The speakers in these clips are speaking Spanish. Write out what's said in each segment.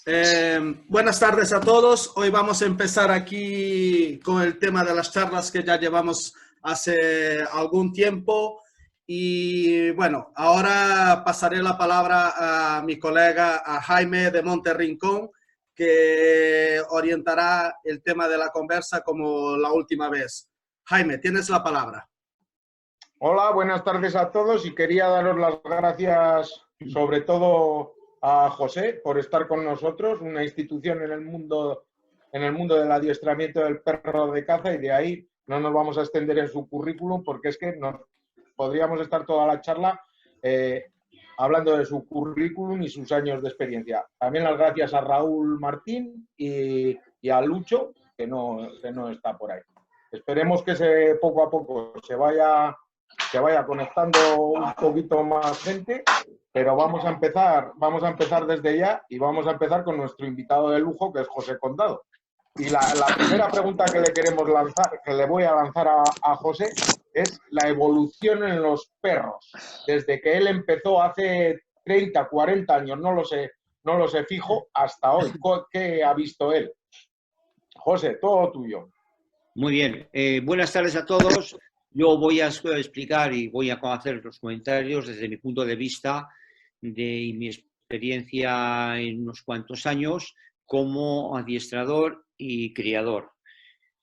Buenas tardes a todos. Hoy vamos a empezar aquí con el tema de las charlas que ya llevamos hace algún tiempo. Y bueno, ahora pasaré la palabra a mi colega, a Jaime de Monterrincón, que orientará el tema de la conversa como la última vez. Jaime, tienes la palabra. Hola, buenas tardes a todos y quería daros las gracias sobre todo a José por estar con nosotros, una institución en el mundo del adiestramiento del perro de caza, y de ahí no nos vamos a extender en su currículum porque es que podríamos estar toda la charla hablando de su currículum y sus años de experiencia. También las gracias a Raúl Martín y a Lucho, que no está por ahí. Esperemos que poco a poco se vaya conectando un poquito más gente, pero vamos a empezar desde ya y vamos a empezar con nuestro invitado de lujo, que es José Condado. Y la primera pregunta que le queremos lanzar, que le voy a lanzar a José, es la evolución en los perros. Desde que él empezó hace 30, 40 años, no lo sé fijo, hasta hoy. ¿Qué ha visto él? José, todo tuyo. Muy bien. Buenas tardes a todos. Yo voy a explicar y voy a hacer los comentarios desde mi punto de vista de mi experiencia en unos cuantos años como adiestrador y criador.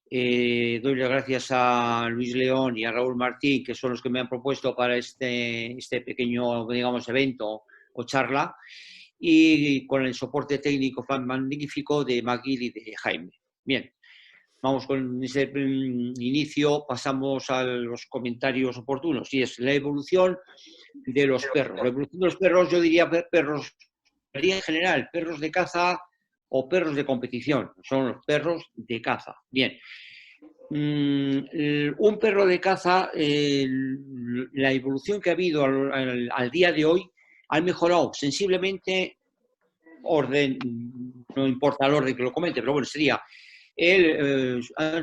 Doy las gracias a Luis León y a Raúl Martín, que son los que me han propuesto para este pequeño, digamos, evento o charla, y con el soporte técnico magnífico de Maguil y de Jaime. Bien. Vamos con ese inicio, pasamos a los comentarios oportunos, y es la evolución de los perros. La evolución de los perros, yo diría perros en general, perros de caza o perros de competición, son los perros de caza. Bien, un perro de caza, la evolución que ha habido al día de hoy, ha mejorado sensiblemente, no importa el orden que lo comente, pero bueno, sería... ha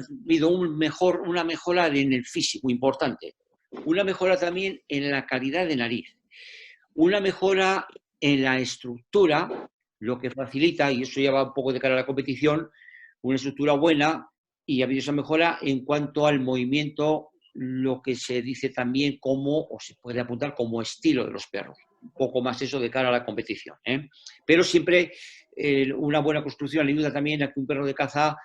habido una mejora en el físico importante, una mejora también en la calidad de nariz, una mejora en la estructura, lo que facilita, y eso ya va un poco de cara a la competición, una estructura buena, y ha habido esa mejora en cuanto al movimiento, lo que se dice también como, o se puede apuntar como estilo de los perros, un poco más eso de cara a la competición, ¿eh? Pero siempre una buena construcción ayuda también a que un perro de caza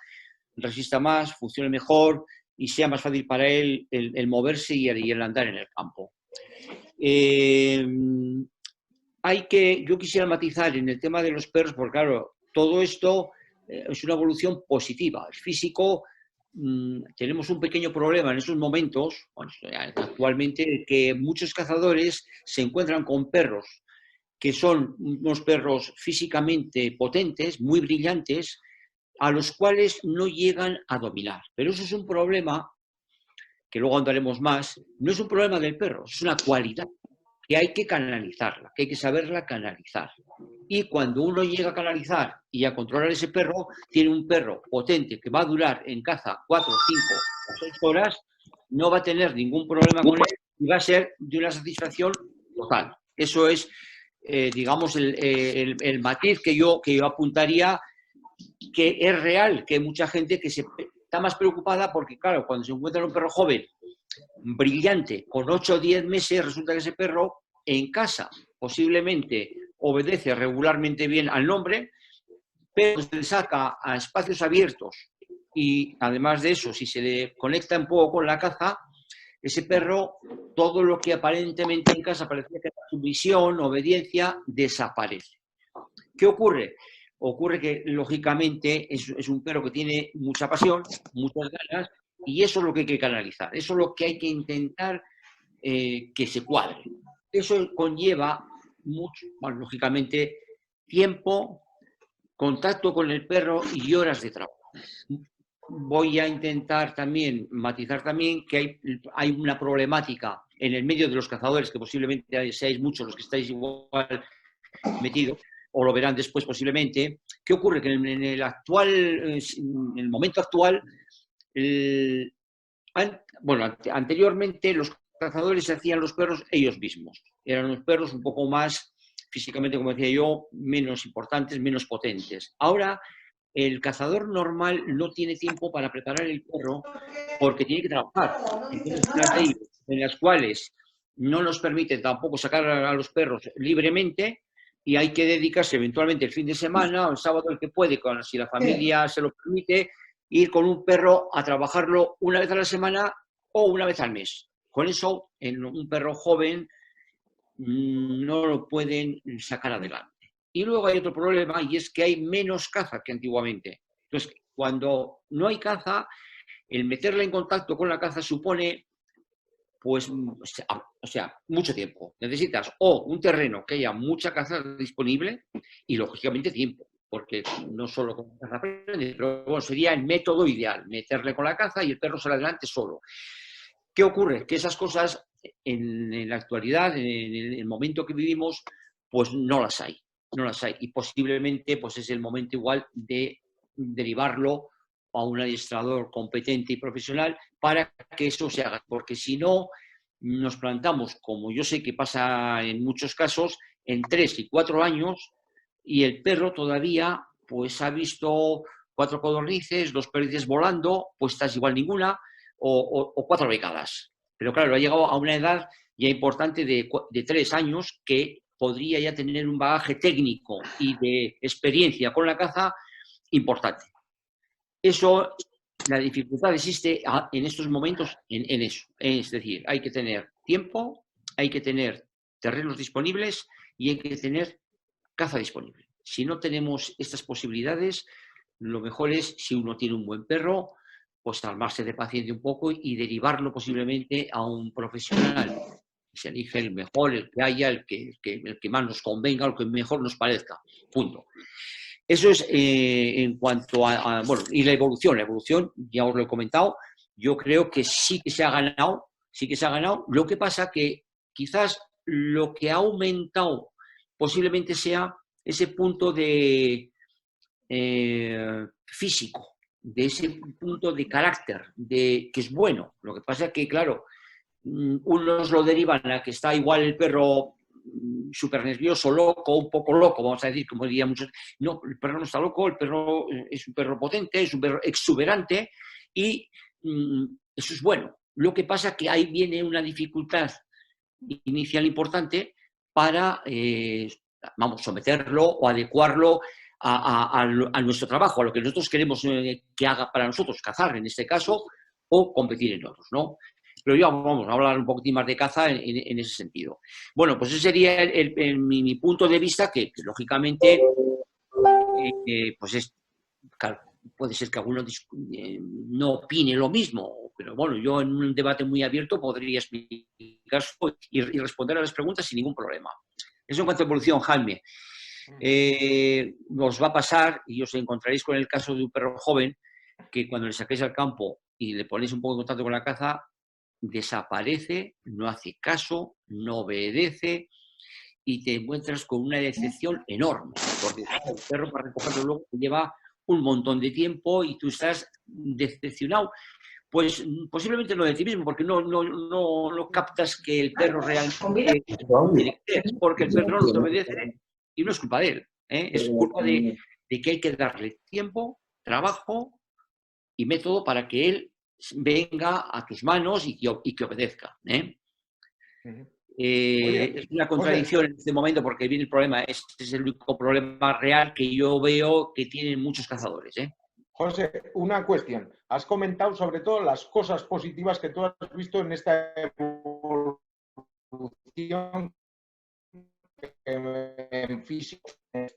resista más, funcione mejor y sea más fácil para él el moverse y el andar en el campo. Yo quisiera matizar en el tema de los perros, porque claro, todo esto es una evolución positiva. El físico, tenemos un pequeño problema en esos momentos, bueno, actualmente, que muchos cazadores se encuentran con perros que son unos perros físicamente potentes, muy brillantes, a los cuales no llegan a dominar. Pero eso es un problema, que luego andaremos más, no es un problema del perro, es una cualidad que hay que canalizarla, que hay que saberla canalizar. Y cuando uno llega a canalizar y a controlar ese perro, tiene un perro potente que va a durar en caza 4, 5 o 6 horas, no va a tener ningún problema con él y va a ser de una satisfacción total. Eso es, digamos, el matiz que yo apuntaría, que es real, que hay mucha gente que está más preocupada porque, claro, cuando se encuentra un perro joven, brillante, con 8 o 10 meses, resulta que ese perro en casa posiblemente obedece regularmente bien al nombre, pero se le saca a espacios abiertos y además de eso, si se le conecta un poco con la caza, ese perro, todo lo que aparentemente en casa parecía que era sumisión, obediencia, desaparece. ¿Qué ocurre? Ocurre que, lógicamente, es un perro que tiene mucha pasión, muchas ganas, y eso es lo que hay que canalizar, eso es lo que hay que intentar que se cuadre. Eso conlleva mucho, bueno, lógicamente, tiempo, contacto con el perro y horas de trabajo. Voy a intentar también matizar también que hay una problemática en el medio de los cazadores, que posiblemente seáis muchos los que estáis igual metidos, o lo verán después posiblemente. ¿Qué ocurre? Que en el momento actual, anteriormente los cazadores se hacían los perros ellos mismos. Eran los perros un poco más físicamente, como decía yo, menos importantes, menos potentes. Ahora, el cazador normal no tiene tiempo para preparar el perro porque tiene que trabajar. Entonces, unas leyes en las cuales no nos permiten tampoco sacar a los perros libremente y hay que dedicarse eventualmente el fin de semana o el sábado el que puede, si la familia se lo permite, ir con un perro a trabajarlo una vez a la semana o una vez al mes. Con eso, en un perro joven no lo pueden sacar adelante. Y luego hay otro problema y es que hay menos caza que antiguamente. Entonces, cuando no hay caza, el meterle en contacto con la caza supone, pues, o sea, mucho tiempo. Necesitas o un terreno que haya mucha caza disponible y, lógicamente, tiempo, porque no solo con caza aprende, pero bueno, sería el método ideal, meterle con la caza y el perro sale adelante solo. ¿Qué ocurre? Que esas cosas en la actualidad, en el momento que vivimos, pues no las hay. No las hay. Y posiblemente pues es el momento igual de derivarlo a un adiestrador competente y profesional para que eso se haga. Porque si no, nos plantamos, como yo sé que pasa en muchos casos, en 3 y 4 años y el perro todavía pues ha visto 4 codornices, 2 perdices volando, puestas igual ninguna, o 4 becadas. Pero claro, ha llegado a una edad ya importante de 3 años que podría ya tener un bagaje técnico y de experiencia con la caza importante. Eso, la dificultad existe en estos momentos en eso. Es decir, hay que tener tiempo, hay que tener terrenos disponibles y hay que tener caza disponible. Si no tenemos estas posibilidades, lo mejor es, si uno tiene un buen perro, pues armarse de paciencia un poco y derivarlo posiblemente a un profesional. Se elige el mejor, el que haya, el que más nos convenga, el que mejor nos parezca. Punto. Eso es en cuanto bueno, y la evolución, ya os lo he comentado, yo creo que sí que se ha ganado, Lo que pasa que quizás lo que ha aumentado posiblemente sea ese punto de físico, de ese punto de carácter, que es bueno. Lo que pasa es que, claro, unos lo derivan a que está igual el perro súper nervioso, loco, un poco loco, vamos a decir, como dirían muchos. No, el perro no está loco, el perro es un perro potente, es un perro exuberante y eso es bueno. Lo que pasa es que ahí viene una dificultad inicial importante para, someterlo o adecuarlo a nuestro trabajo, a lo que nosotros queremos que haga para nosotros, cazar en este caso, o competir en otros, ¿no? Pero ya vamos a hablar un poquitín más de caza en ese sentido. Bueno, pues ese sería mi punto de vista, que lógicamente pues claro, puede ser que alguno no opine lo mismo, pero bueno, yo en un debate muy abierto podría explicar y responder a las preguntas sin ningún problema. Eso en cuanto a evolución, Jaime. Os va a pasar, y os encontraréis con el caso de un perro joven, que cuando le saquéis al campo y le ponéis un poco de contacto con la caza, desaparece, no hace caso, no obedece y te encuentras con una decepción enorme, porque el perro para recogerlo luego te lleva un montón de tiempo y tú estás decepcionado. Pues posiblemente no de ti mismo, porque no captas que el perro realmente tiene que ser, porque el perro no te obedece y no es culpa de él, es culpa de que hay que darle tiempo, trabajo y método para que él venga a tus manos y que obedezca. Es una contradicción en este momento porque viene el problema. Este es el único problema real que yo veo que tienen muchos cazadores. José, una cuestión. Has comentado sobre todo las cosas positivas que tú has visto en esta evolución en físico. ¿Has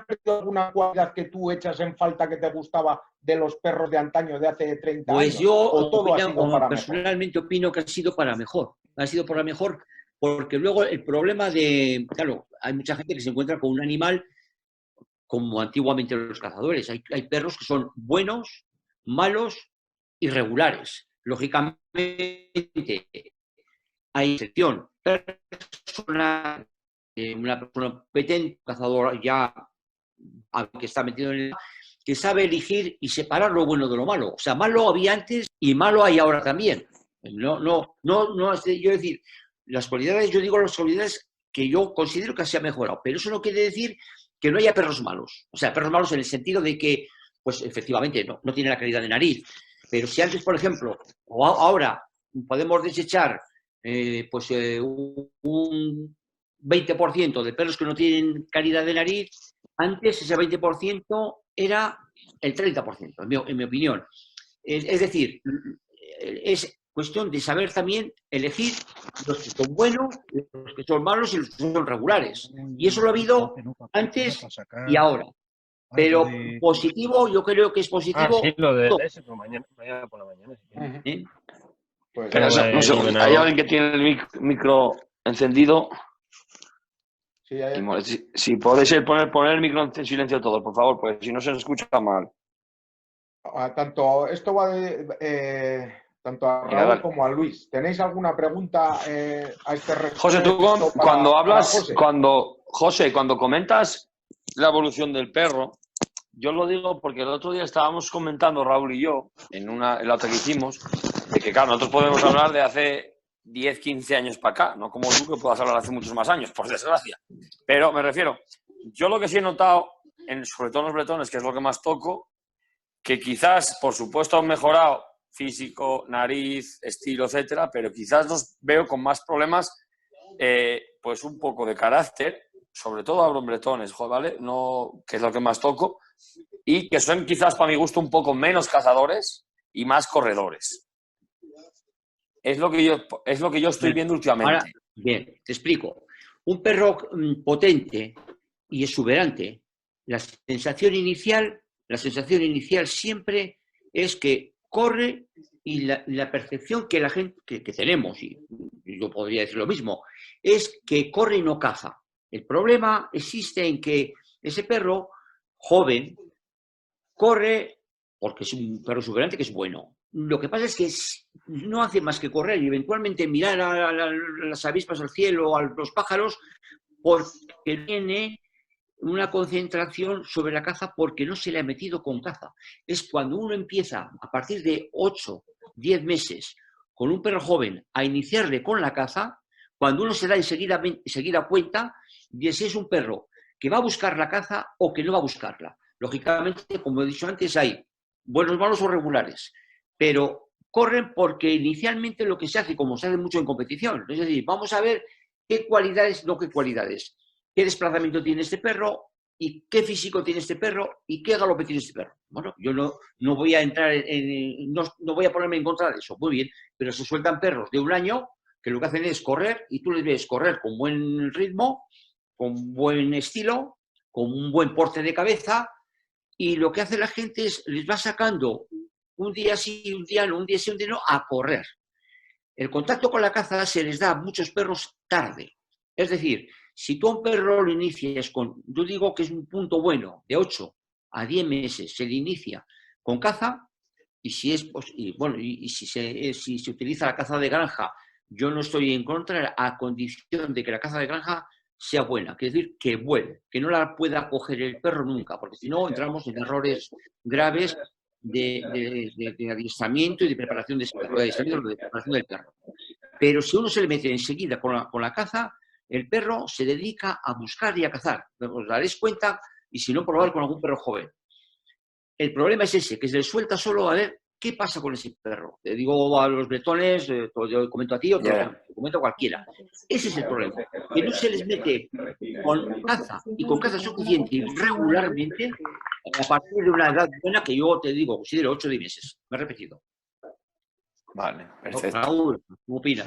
perdido alguna cualidad que tú echas en falta que te gustaba de los perros de antaño, de hace 30 años? Pues yo personalmente opino que ha sido para mejor. Ha sido para mejor porque luego el problema de... Claro, hay mucha gente que se encuentra con un animal como antiguamente los cazadores. Hay perros que son buenos, malos y regulares. Lógicamente, hay excepción. Una persona competente, un cazador ya que está metido en el... que sabe elegir y separar lo bueno de lo malo. O sea, malo había antes y malo hay ahora también. Yo decir, las cualidades que yo considero que se ha mejorado, pero eso no quiere decir que no haya perros malos. O sea, perros malos en el sentido de que, pues efectivamente, no tiene la calidad de nariz. Pero si antes, por ejemplo, o ahora podemos desechar un 20% de perros que no tienen calidad de nariz, antes ese 20% era el 30%, en mi opinión. Es decir, es cuestión de saber también elegir los que son buenos, los que son malos y los que son regulares. Y eso lo ha habido antes y ahora. Pero positivo, yo creo que es positivo. Sí, lo de ese, pero mañana por la mañana. ¿Eh? Pues, Pero un segundo, hay alguien que tiene el micro encendido. sí, Si podéis poner el micro en silencio todos, por favor, pues si no se escucha mal. tanto esto va tanto a Raúl Dale. como a Luis. ¿Tenéis alguna pregunta a este respecto? José, tú cuando hablas, José? cuando comentas la evolución del perro, yo lo digo porque el otro día estábamos comentando, Raúl y yo, en la otra que hicimos, de que claro, nosotros podemos hablar de hace 10, 15 años para acá, no como tú que puedas hablar hace muchos más años, por desgracia. Pero me refiero, yo lo que sí he notado, sobre todo en los bretones, que es lo que más toco, que quizás, por supuesto, han mejorado físico, nariz, estilo, etcétera, pero quizás los veo con más problemas, pues un poco de carácter, sobre todo hablo en bretones, ¿vale? No, que es lo que más toco, y que son quizás, para mi gusto, un poco menos cazadores y más corredores. Es lo que yo estoy viendo últimamente. Ahora, bien, te explico. Un perro potente y exuberante, la sensación inicial siempre es que corre, y la percepción que la gente que tenemos, y yo podría decir lo mismo, es que corre y no caza. El problema existe en que ese perro joven corre porque es un perro exuberante que es bueno. Lo que pasa es que no hace más que correr y eventualmente mirar a las avispas, al cielo, a los pájaros, porque tiene una concentración sobre la caza porque no se le ha metido con caza. Es cuando uno empieza, a partir de 8, 10 meses, con un perro joven, a iniciarle con la caza, cuando uno se da enseguida cuenta de si es un perro que va a buscar la caza o que no va a buscarla. Lógicamente, como he dicho antes, hay buenos, malos o regulares, pero corren porque inicialmente lo que se hace, como se hace mucho en competición, es decir, vamos a ver qué cualidades, no qué cualidades, qué desplazamiento tiene este perro y qué físico tiene este perro y qué galope tiene este perro. Bueno, yo no voy a entrar no voy a ponerme en contra de eso, muy bien, pero se sueltan perros de un año que lo que hacen es correr y tú les ves correr con buen ritmo, con buen estilo, con un buen porte de cabeza, y lo que hace la gente es les va sacando un día sí, un día no, un día sí, un día no, a correr. El contacto con la caza se les da a muchos perros tarde. Es decir, si tú a un perro lo inicias yo digo que es un punto bueno, de 8 a 10 meses, se le inicia con caza, y si es y si se utiliza la caza de granja, yo no estoy en contra, a condición de que la caza de granja sea buena, quiere decir que vuele, que no la pueda coger el perro nunca, porque si no entramos en errores graves de adiestramiento y de preparación de preparación del perro. Pero si uno se le mete enseguida con la caza, el perro se dedica a buscar y a cazar. Os daréis cuenta, y si no, probar con algún perro joven. El problema es ese, que se le suelta solo a ver qué pasa con ese perro. Te digo a los bretones, yo comento a ti, o te comento a cualquiera. Ese es el problema, que no se les mete con caza y con caza suficiente regularmente a partir de una edad buena que yo te digo, considero 8 o 10 meses. Me he repetido. Vale, perfecto. Raúl, ¿cómo opinas?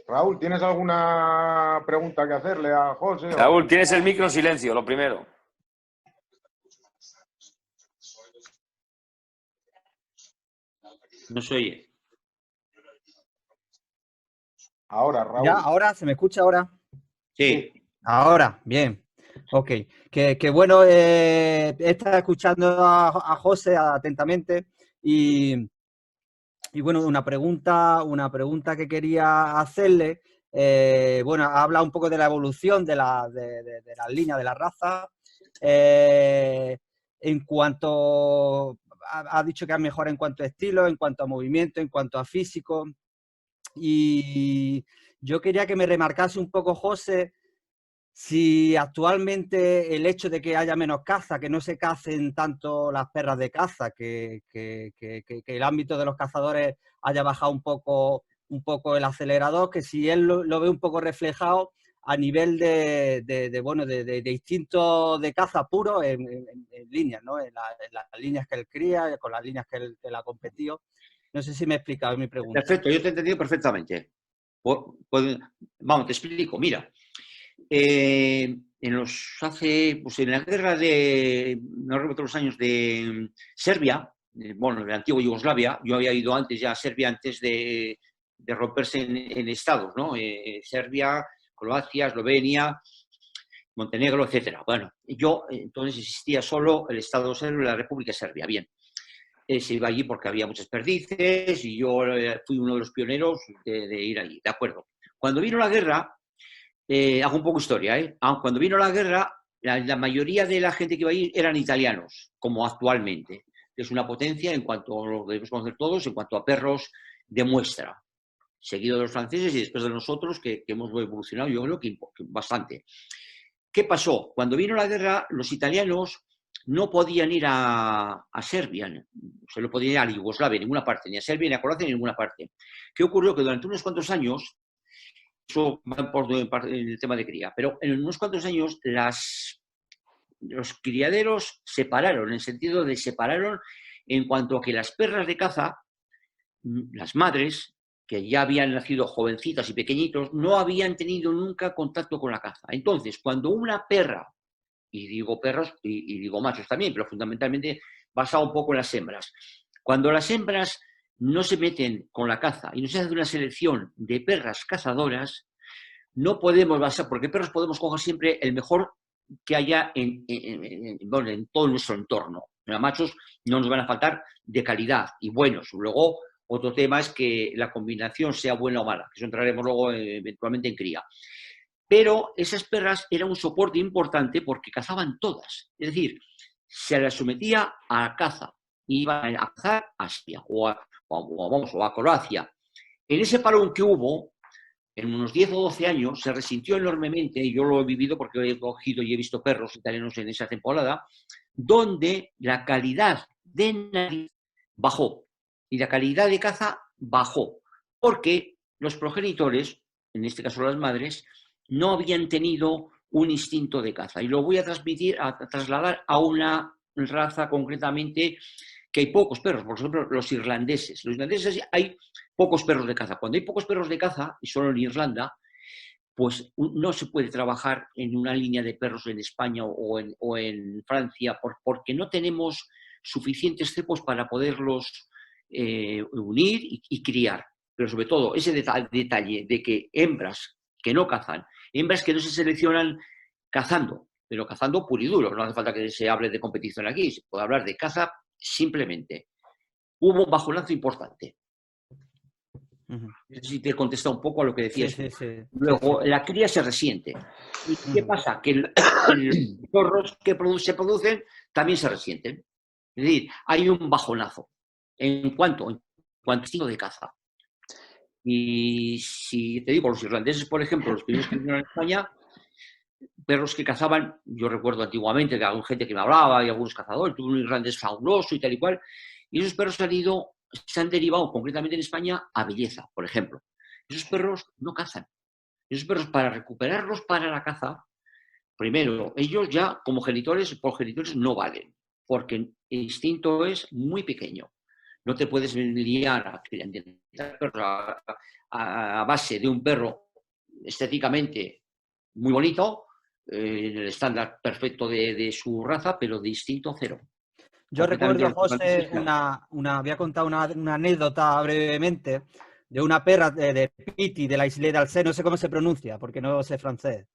Raúl, ¿tienes alguna pregunta que hacerle a José? Raúl, tienes el micro en silencio, lo primero. No se oye. Ahora, Raúl. ¿Ya? ¿Ahora? ¿Se me escucha ahora? Sí. Ahora, bien. Ok. Que bueno, he estado escuchando a José atentamente y bueno, una pregunta que quería hacerle. Bueno, ha hablado un poco de la evolución de las líneas de la raza. En cuanto ha dicho que ha mejorado en cuanto a estilo, en cuanto a movimiento, en cuanto a físico. Y yo quería que me remarcase un poco, José, si actualmente el hecho de que haya menos caza, que no se cacen tanto las perras de caza, que el ámbito de los cazadores haya bajado un poco el acelerador, que si él lo ve un poco reflejado a nivel de instinto de caza puro en líneas, ¿no? En las líneas que él cría, con las líneas que él ha competido. No sé si me he explicado mi pregunta. Perfecto, yo te he entendido perfectamente. Vamos, te explico. Mira, pues en la guerra de, no recuerdo los años, de Serbia, bueno, de la antigua Yugoslavia, yo había ido antes ya a Serbia antes de romperse en estados, ¿no? Serbia, Croacia, Eslovenia, Montenegro, etcétera. Bueno, yo entonces existía solo el Estado serbio y la República Serbia. Bien, se iba allí porque había muchas perdices y yo fui uno de los pioneros de ir allí, ¿de acuerdo? Cuando vino la guerra, hago un poco historia, ¿eh? Cuando vino la guerra, la mayoría de la gente que iba allí eran italianos, como actualmente. Es una potencia en cuanto, lo debemos conocer todos, en cuanto a perros de muestra, seguido de los franceses y después de nosotros, que hemos evolucionado, yo creo que bastante. ¿Qué pasó? Cuando vino la guerra, los italianos no podían ir a Serbia, se lo podían ir a Yugoslavia, en ninguna parte, ni a Serbia, ni a Croacia, ni a ninguna parte. ¿Qué ocurrió? Que durante unos cuantos años, eso va por el tema de cría, pero en unos cuantos años los criaderos separaron, en el sentido de separaron en cuanto a que las perras de caza, las madres, que ya habían nacido jovencitas y pequeñitos, no habían tenido nunca contacto con la caza. Entonces, cuando una perra, y digo perros y digo machos también, pero fundamentalmente basado un poco en las hembras, cuando las hembras no se meten con la caza y no se hace una selección de perras cazadoras, no podemos basar, porque perros podemos coger siempre el mejor que haya en todo nuestro entorno. Los machos no nos van a faltar de calidad y buenos. Luego, otro tema es que la combinación sea buena o mala, que eso entraremos luego eventualmente en cría. Pero esas perras eran un soporte importante porque cazaban todas. Es decir, se las sometía a caza. Iban a cazar a Asia o a Croacia. En ese parón que hubo, en unos 10 o 12 años, se resintió enormemente, y yo lo he vivido porque he cogido y he visto perros italianos en esa temporada, donde la calidad de nariz bajó y la calidad de caza bajó, porque los progenitores, en este caso las madres, no habían tenido un instinto de caza. Y lo voy a trasladar a una raza concretamente que hay pocos perros, por ejemplo, los irlandeses. Los irlandeses hay pocos perros de caza. Cuando hay pocos perros de caza, y solo en Irlanda, pues no se puede trabajar en una línea de perros en España o en Francia porque no tenemos suficientes cepos para poderlos unir y criar. Pero sobre todo ese detalle de que hembras que no cazan, hembras que no se seleccionan cazando, pero cazando puro y duro. No hace falta que se hable de competición aquí, se puede hablar de caza simplemente. Hubo un bajonazo importante. No sé si te he contestado un poco a lo que decías. Sí, sí, sí. Luego, la cría se resiente. ¿Y qué pasa? Que los zorros que se producen también se resienten. Es decir, hay un bajonazo en cuanto a estilo de caza. Y si te digo, los irlandeses, por ejemplo, los primeros que vinieron a España, perros que cazaban, yo recuerdo antiguamente que había gente que me hablaba y algunos cazadores, tuve un irlandés fabuloso y tal y cual, y esos perros se han derivado concretamente en España a belleza, por ejemplo. Esos perros no cazan. Esos perros, para recuperarlos para la caza, primero, ellos ya como progenitores no valen, porque el instinto es muy pequeño. No te puedes liar a base de un perro estéticamente muy bonito, en el estándar perfecto de su raza, pero de instinto cero. Yo recuerdo, José, voy a contar una anécdota brevemente de una perra de Pitti, de la Isle d'Alzey, no sé cómo se pronuncia, porque no sé francés.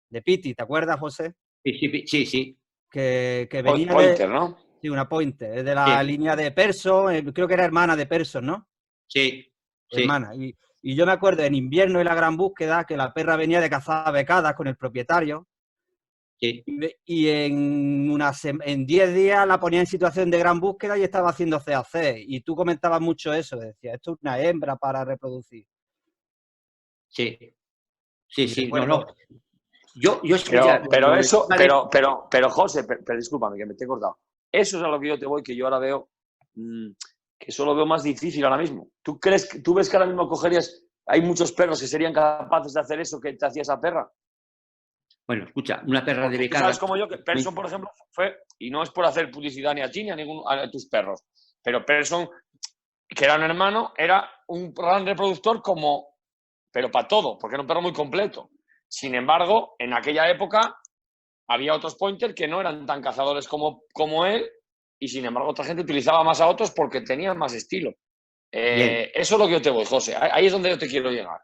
De Pitti, ¿te acuerdas, José? Sí. Que venía Pointer, ¿no? Sí, una Pointer, es de la línea de Perso, creo que era hermana de Perso, ¿no? Sí. Hermana. Y yo me acuerdo en invierno y la gran búsqueda que la perra venía de cazar becadas con el propietario. Sí. Y en 10 días la ponía en situación de gran búsqueda y estaba haciendo CAC. Y tú comentabas mucho eso, decías, esto es una hembra para reproducir. Sí, sí, sí, no, Bueno, no. Yo escucha, Pero José, pero discúlpame que me te he cortado. Eso es a lo que yo te voy, que yo ahora veo que eso lo veo más difícil ahora mismo. ¿Tú ves que ahora mismo cogerías, hay muchos perros que serían capaces de hacer eso que te hacía esa perra? bueno, escucha, una perra de Porque tú becada. sabes como yo que Person, por ejemplo, fue, y no es por hacer publicidad ni a ti ni a tus perros, pero Person, que era un hermano, era un gran reproductor pero para todo, porque era un perro muy completo. Sin embargo, en aquella época había otros pointers que no eran tan cazadores como él, y sin embargo otra gente utilizaba más a otros porque tenían más estilo. Eso es lo que yo te voy, José. Ahí es donde yo te quiero llegar.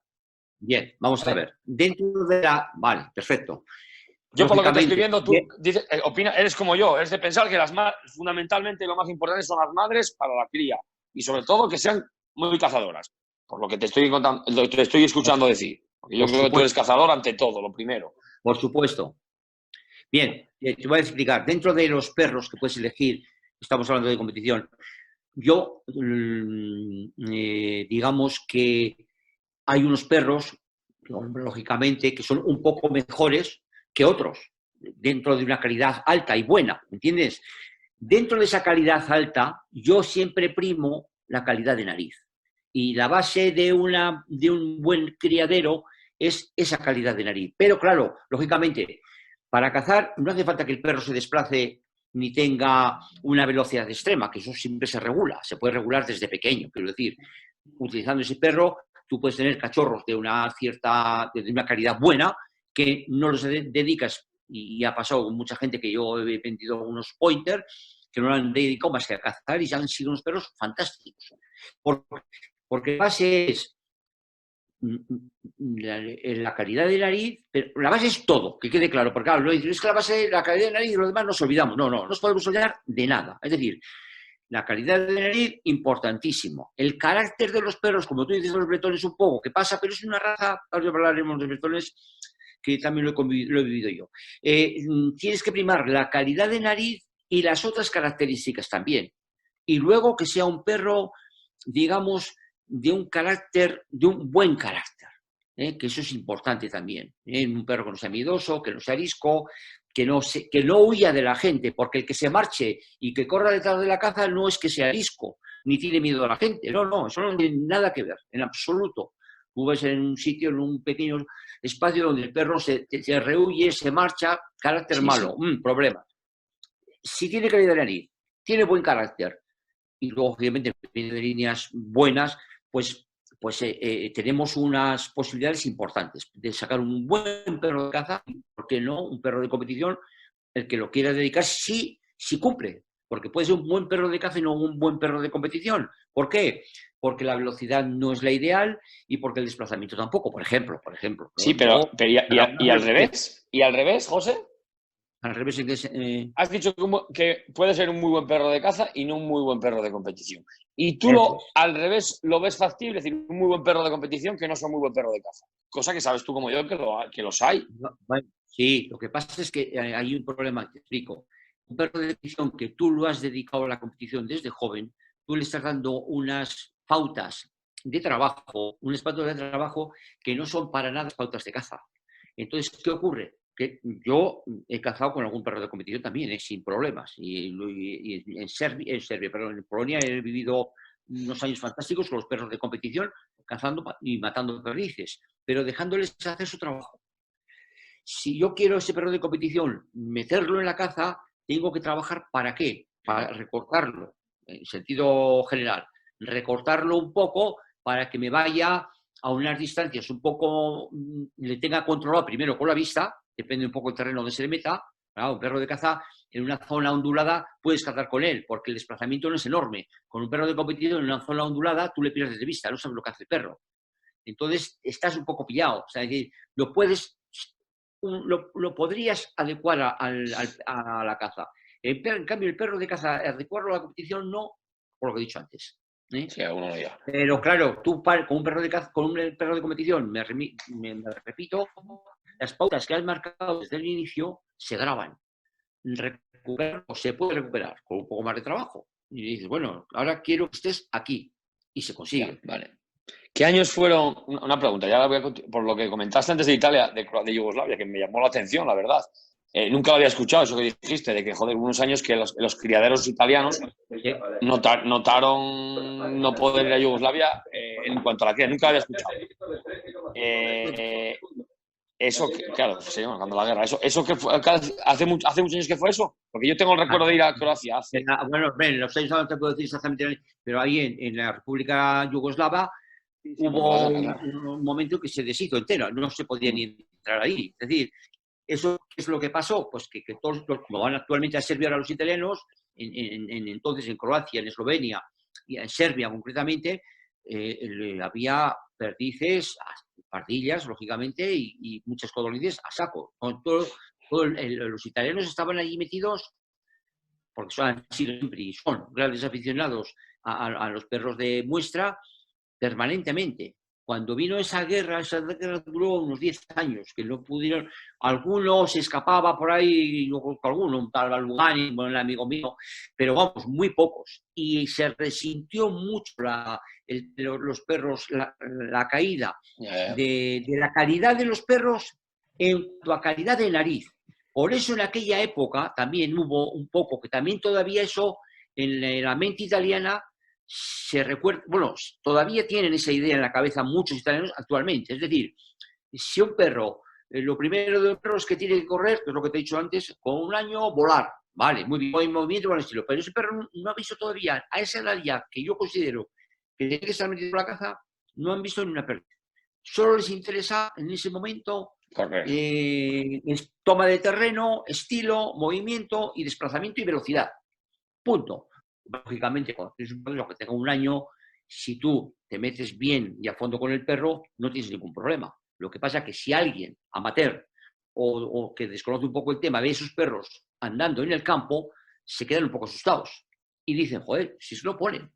Bien, vamos a ver. Dentro de la... Vale, perfecto. Yo por lo que te estoy Lógicamente, viendo, tú dices, eres como yo, eres de pensar que fundamentalmente lo más importante son las madres para la cría y sobre todo que sean muy cazadoras, por lo que te estoy contando, te estoy escuchando decir. Porque yo creo que tú eres cazador ante todo, lo primero. Por supuesto. Bien, te voy a explicar. Dentro de los perros que puedes elegir, estamos hablando de competición, yo, digamos que hay unos perros, lógicamente, que son un poco mejores que otros, dentro de una calidad alta y buena, ¿entiendes? Dentro de esa calidad alta, yo siempre primo la calidad de nariz. Y la base de un buen criadero es esa calidad de nariz. Pero claro, lógicamente, para cazar no hace falta que el perro se desplace ni tenga una velocidad extrema, que eso siempre se regula, se puede regular desde pequeño, quiero decir, utilizando ese perro tú puedes tener cachorros de una calidad buena que no los dedicas, y ha pasado con mucha gente que yo he vendido unos pointers que no lo han dedicado más que a cazar y ya han sido unos perros fantásticos. Porque la base es la calidad de nariz, pero la base es todo, que quede claro, porque claro, es que la base es la calidad de nariz y lo demás nos olvidamos. No, no nos podemos olvidar de nada. Es decir, la calidad de nariz, importantísimo. El carácter de los perros, como tú dices, los bretones un poco, que pasa, pero es una raza, ahora hablaremos de bretones, que también lo he vivido yo. Tienes que primar la calidad de nariz y las otras características también. Y luego que sea un perro, digamos, de un buen carácter, que eso es importante también. Un perro que no sea miedoso, que no sea arisco, que no huya de la gente, porque el que se marche y que corra detrás de la caza no es que sea arisco, ni tiene miedo a la gente. No, no, eso no tiene nada que ver, en absoluto. Tú ves en un sitio, en un pequeño espacio donde el perro se rehuye, se marcha, carácter malo, problema. Si tiene calidad de nariz, tiene buen carácter, y luego, obviamente, viene de líneas buenas, pues tenemos unas posibilidades importantes de sacar un buen perro de caza, ¿por qué no? Un perro de competición, el que lo quiera dedicar, sí cumple, porque puede ser un buen perro de caza y no un buen perro de competición. ¿Por qué? Porque la velocidad no es la ideal y porque el desplazamiento tampoco, por ejemplo. Sí, pero ¿y al revés? ¿Y al revés, José? Al revés, has dicho que puede ser un muy buen perro de caza y no un muy buen perro de competición. Y tú al revés lo ves factible, es decir, un muy buen perro de competición que no es un muy buen perro de caza. Cosa que sabes tú como yo que los hay. Sí, lo que pasa es que hay un problema, te explico. Un perro de competición que tú lo has dedicado a la competición desde joven, tú le estás dando unas pautas de trabajo, un espacio de trabajo que no son para nada pautas de caza. Entonces, ¿qué ocurre? Que yo he cazado con algún perro de competición también, sin problemas. Y en Polonia he vivido unos años fantásticos con los perros de competición, cazando y matando perdices, pero dejándoles hacer su trabajo. Si yo quiero ese perro de competición meterlo en la caza, tengo que trabajar ¿para qué? Para recortarlo, en sentido general. Recortarlo un poco para que me vaya a unas distancias un poco, le tenga controlado primero con la vista, depende un poco del terreno donde se le meta. Claro, un perro de caza en una zona ondulada puedes cazar con él, porque el desplazamiento no es enorme. Con un perro de competición en una zona ondulada tú le pierdes de vista, no sabes lo que hace el perro. Entonces estás un poco pillado. O sea, es decir, lo podrías adecuar a la caza. En cambio, el perro de caza, adecuarlo a la competición, no, por lo que he dicho antes. Sí, uno ya. Pero claro, tú con un perro de caza, con un perro de competición, me repito, las pautas que has marcado desde el inicio se graban. Se puede recuperar con un poco más de trabajo. Y dices, bueno, ahora quiero que estés aquí. Y se consigue. Ya, vale. ¿Qué años fueron? Una pregunta, ya la voy a por lo que comentaste antes de Italia, de Yugoslavia, que me llamó la atención, la verdad. Nunca lo había escuchado, eso que dijiste, de que, joder, unos años que los criaderos italianos notaron no poder ir a Yugoslavia en cuanto a la cría. Nunca lo había escuchado. Eso, claro, sí, cuando la guerra. Eso que fue, hace muchos años que fue eso, porque yo tengo el recuerdo de ir a Croacia hace. Bueno, en los años no te puedo decir exactamente, pero ahí en la República Yugoslava hubo un momento que se deshizo entero, no se podía ni entrar ahí. Es decir, ¿eso es lo que pasó? Pues que todos, como van actualmente a Serbia ahora los italianos, entonces en Croacia, en Eslovenia y en Serbia concretamente, había perdices, pardillas, lógicamente, y muchas codornices a saco. Los italianos estaban allí metidos porque son siempre y son grandes aficionados a los perros de muestra permanentemente. Cuando vino esa guerra duró unos 10 años, que no pudieron, algunos se escapaba por ahí, alguno, un tal Balbugani, un amigo mío, pero vamos, muy pocos. Y se resintió mucho los perros, la caída de la calidad de los perros en cuanto a calidad de nariz. Por eso en aquella época también hubo un poco, que también todavía eso en la mente italiana se recuerda, bueno, todavía tienen esa idea en la cabeza muchos italianos actualmente. Es decir, si un perro, lo primero de un perro es que tiene que correr, que es lo que te he dicho antes, con un año volar, vale, muy bien, movimiento con el estilo, pero ese perro no ha visto todavía, a esa edad ya que yo considero que tiene que estar metido en la caza, no han visto ni una pérdida. Solo les interesa en ese momento toma de terreno, estilo, movimiento y desplazamiento y velocidad. Punto. Lógicamente, cuando tienes un perro que tenga un año, si tú te metes bien y a fondo con el perro, no tienes ningún problema. Lo que pasa es que si alguien, amateur o que desconoce un poco el tema, ve a esos perros andando en el campo, se quedan un poco asustados y dicen, joder, si se lo ponen.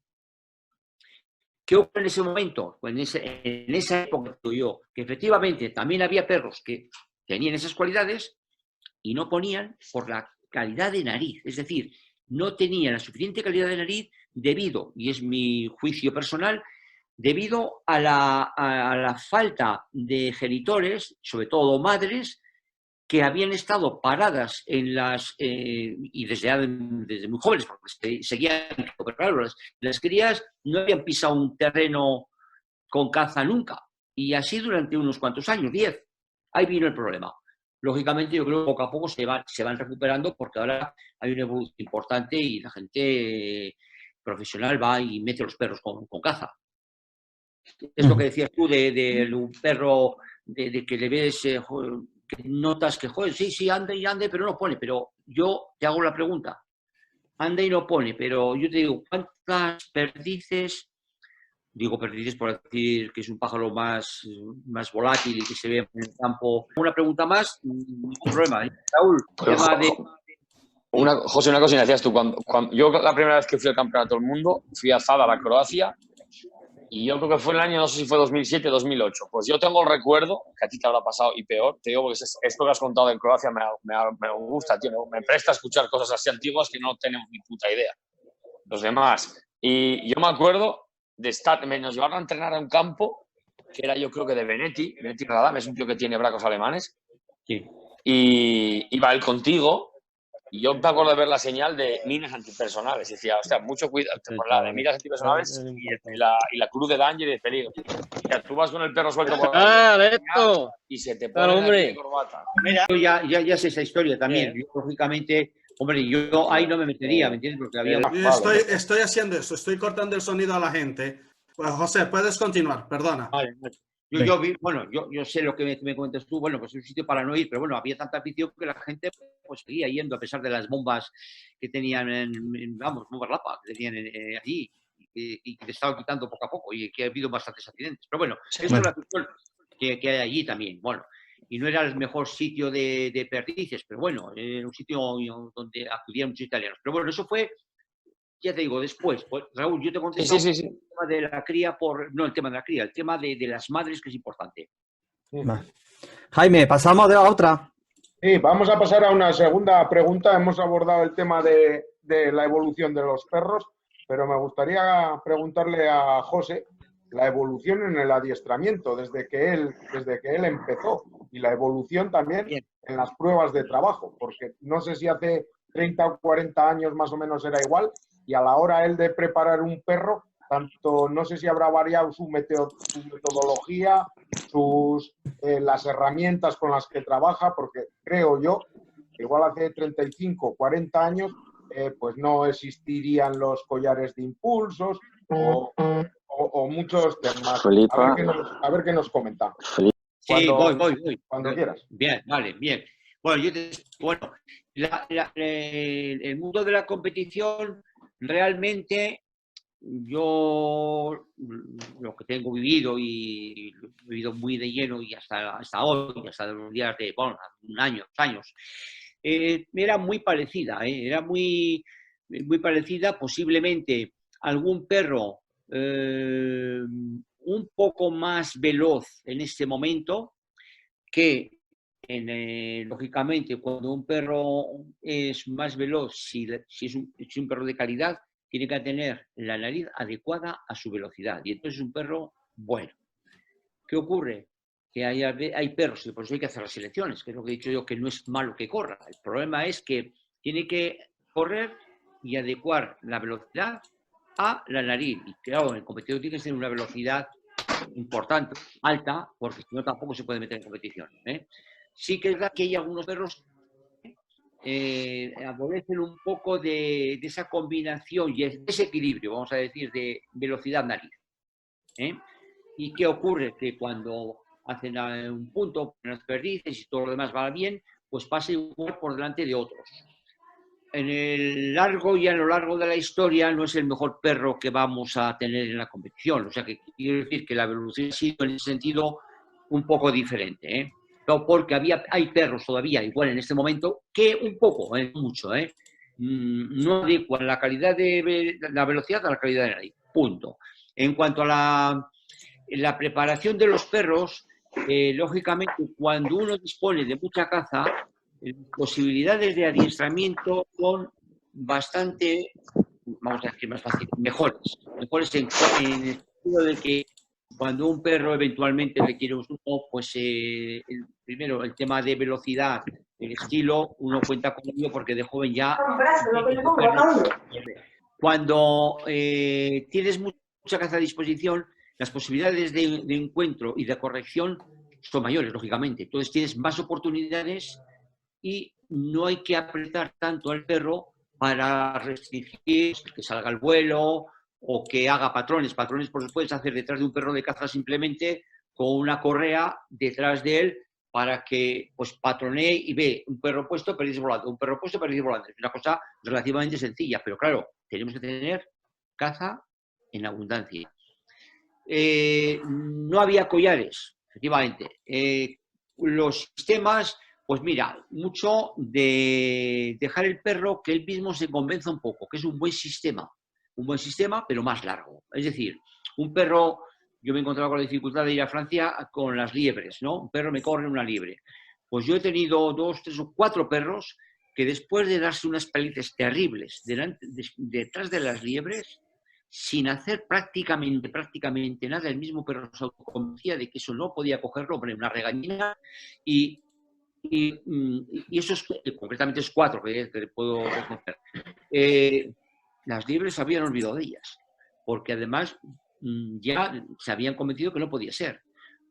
¿Qué ocurre en ese momento? Pues en esa época yo, que efectivamente también había perros que tenían esas cualidades y no ponían por la calidad de nariz. Es decir, no tenían la suficiente calidad de nariz debido, y es mi juicio personal, debido a la falta de genitores, sobre todo madres, que habían estado paradas en y desde muy jóvenes, porque seguían, pero claro, las crías no habían pisado un terreno con caza nunca, y así durante unos cuantos años, 10. Ahí vino el problema. Lógicamente, yo creo que poco a poco se van recuperando porque ahora hay una evolución importante y la gente profesional va y mete los perros con caza. Es lo que decías tú de un perro de que le ves, que notas que, joder, sí, anda y ande, pero no pone. Pero yo te hago la pregunta, anda y no pone, pero yo te digo, ¿cuántas perdices? Digo perdices por decir que es un pájaro más volátil y que se ve en el campo. Una pregunta más, ningún problema. Raúl, José, una cosa decías tú. Cuando yo la primera vez que fui al Campeonato del Mundo, fui a Zadar, a Croacia, y yo creo que fue el año, no sé si fue 2007 o 2008. Pues yo tengo el recuerdo, que a ti te habrá pasado y peor, te digo, porque esto que has contado de Croacia me gusta, tío. Me presta a escuchar cosas así antiguas que no tenemos ni puta idea. Los demás. Y yo me acuerdo de nos llevaron a entrenar a un campo que era, yo creo que de Benetti Radam, es un tío que tiene bracos alemanes. Sí. Y iba él contigo, y yo me acuerdo de ver la señal de minas antipersonales. Y decía, hostia, mucho cuidado con la de minas antipersonales y la cruz de danger y de peligro. O sea, tú vas con el perro suelto por y se te pone la corbata. Mira, ya sé esa historia también. Yo, lógicamente, hombre, yo ahí no me metería, ¿me entiendes? Porque había... Estoy haciendo eso, estoy cortando el sonido a la gente. Pues, José, puedes continuar, perdona. Vale. Yo sé lo que me cuentas tú, bueno, pues es un sitio para no ir, pero bueno, había tanta afición que la gente pues seguía yendo a pesar de las bombas que tenían bombas Lapa que tenían allí y que le estaban quitando poco a poco y que ha habido bastantes accidentes. Pero bueno, es una afición que hay allí también, bueno. Y no era el mejor sitio de perdices, pero bueno, era un sitio donde acudían muchos italianos. Pero bueno, eso fue, ya te digo, después. Pues, Raúl, yo te contesto el tema de la cría no el tema de la cría, el tema de las madres, que es importante. Jaime, pasamos a otra. Sí, vamos a pasar a una segunda pregunta. Hemos abordado el tema de la evolución de los perros, pero me gustaría preguntarle a José la evolución en el adiestramiento desde que él empezó y la evolución también Bien. en las pruebas de trabajo, porque no sé si hace 30 o 40 años más o menos era igual, y a la hora él de preparar un perro, tanto no sé si habrá variado su metodología, las herramientas con las que trabaja, porque creo yo que igual hace 35 o 40 años pues no existirían los collares de impulsos o muchos temas. A ver qué nos comenta. Sí, voy. Cuando quieras. Bien, vale, bien. Bueno, bueno, el mundo de la competición realmente yo lo que tengo vivido y lo he vivido muy de lleno y hasta hoy, hasta los días de, bueno, un año, 2 años, era muy parecida, era muy parecida, posiblemente algún perro un poco más veloz en este momento que lógicamente cuando un perro es más veloz, si es un perro de calidad, tiene que tener la nariz adecuada a su velocidad y entonces es un perro bueno. ¿Qué ocurre? Que hay perros y por eso hay que hacer las selecciones, que es lo que he dicho yo, que no es malo que corra. El problema es que tiene que correr y adecuar la velocidad a la nariz. Y claro, en el competidor tiene que ser una velocidad importante, alta, porque si no tampoco se puede meter en competición. Sí que es verdad que hay algunos perros que adolecen un poco de esa combinación y ese equilibrio, vamos a decir, de velocidad-nariz. ¿Y qué ocurre? Que cuando hacen un punto, las perdices y todo lo demás va bien, pues pasa igual por delante de otros. En el largo y a lo largo de la historia no es el mejor perro que vamos a tener en la competición. O sea que quiero decir que la evolución ha sido en ese sentido un poco diferente. No, porque hay perros todavía, igual en este momento, que un poco, mucho, no adecuan la calidad de la velocidad a la calidad de nariz. Punto. En cuanto a la preparación de los perros, lógicamente, cuando uno dispone de mucha caza, las posibilidades de adiestramiento son bastante, vamos a decir más fácil, mejores. Mejores en el sentido de que cuando un perro eventualmente requiere un uso, pues primero el tema de velocidad, el estilo, uno cuenta con ello porque de joven ya... Cuando tienes mucha caza a disposición, las posibilidades de encuentro y de corrección son mayores, lógicamente. Entonces tienes más oportunidades y no hay que apretar tanto al perro para restringir que salga al vuelo o que haga patrones. Patrones, pues, puedes hacer detrás de un perro de caza simplemente con una correa detrás de él para que pues patronee y ve un perro puesto, perdiz volando, un perro puesto, perdiz volando. Es una cosa relativamente sencilla, pero claro, tenemos que tener caza en abundancia. No había collares, efectivamente. Los sistemas, pues mira, mucho de dejar el perro que él mismo se convenza un poco, que es un buen sistema, pero más largo. Es decir, un perro, yo me he encontrado con la dificultad de ir a Francia con las liebres, ¿no? Un perro me corre una liebre. Pues yo he tenido 2, 3 o 4 perros que después de darse unas palizas terribles detrás de las liebres, sin hacer prácticamente nada, el mismo perro se autoconvencía de que eso no podía cogerlo, hombre, una regañina, y esos, concretamente es 4 que puedo reconocer, las liebres se habían olvidado de ellas, porque además ya se habían convencido que no podía ser.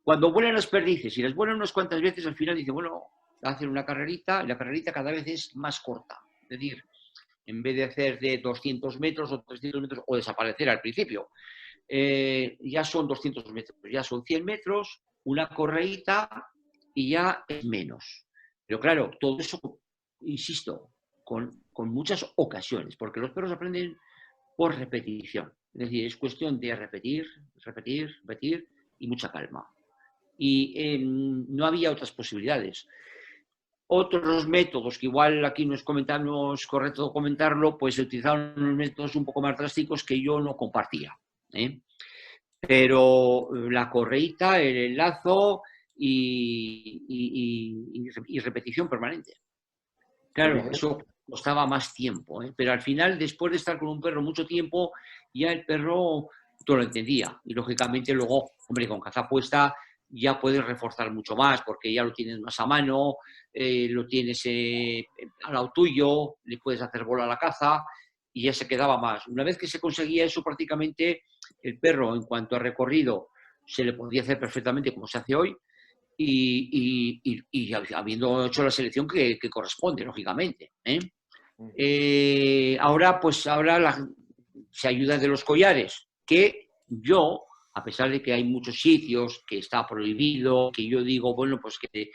Cuando vuelan las perdices y las vuelan unas cuantas veces, al final dicen, bueno, hacen una carrerita y la carrerita cada vez es más corta. Es decir, en vez de hacer de 200 metros o 300 metros o desaparecer al principio, ya son 200 metros, ya son 100 metros, una correíta y ya es menos. Pero claro, todo eso, insisto, con muchas ocasiones, porque los perros aprenden por repetición. Es decir, es cuestión de repetir y mucha calma. Y no había otras posibilidades. Otros métodos, que igual aquí no es correcto comentarlo, pues se utilizaron unos métodos un poco más drásticos que yo no compartía. Pero la correíta, el enlazo y repetición permanente. Claro, eso costaba más tiempo, pero al final, después de estar con un perro mucho tiempo, ya el perro todo lo entendía. Y lógicamente luego, hombre, con caza puesta ya puedes reforzar mucho más porque ya lo tienes más a mano, lo tienes al lado tuyo, le puedes hacer bola a la caza y ya se quedaba más. Una vez que se conseguía eso, prácticamente el perro, en cuanto a recorrido, se le podía hacer perfectamente como se hace hoy y habiendo hecho la selección que corresponde, lógicamente. Ahora se ayuda de los collares, que yo, a pesar de que hay muchos sitios que está prohibido, que yo digo, bueno, pues que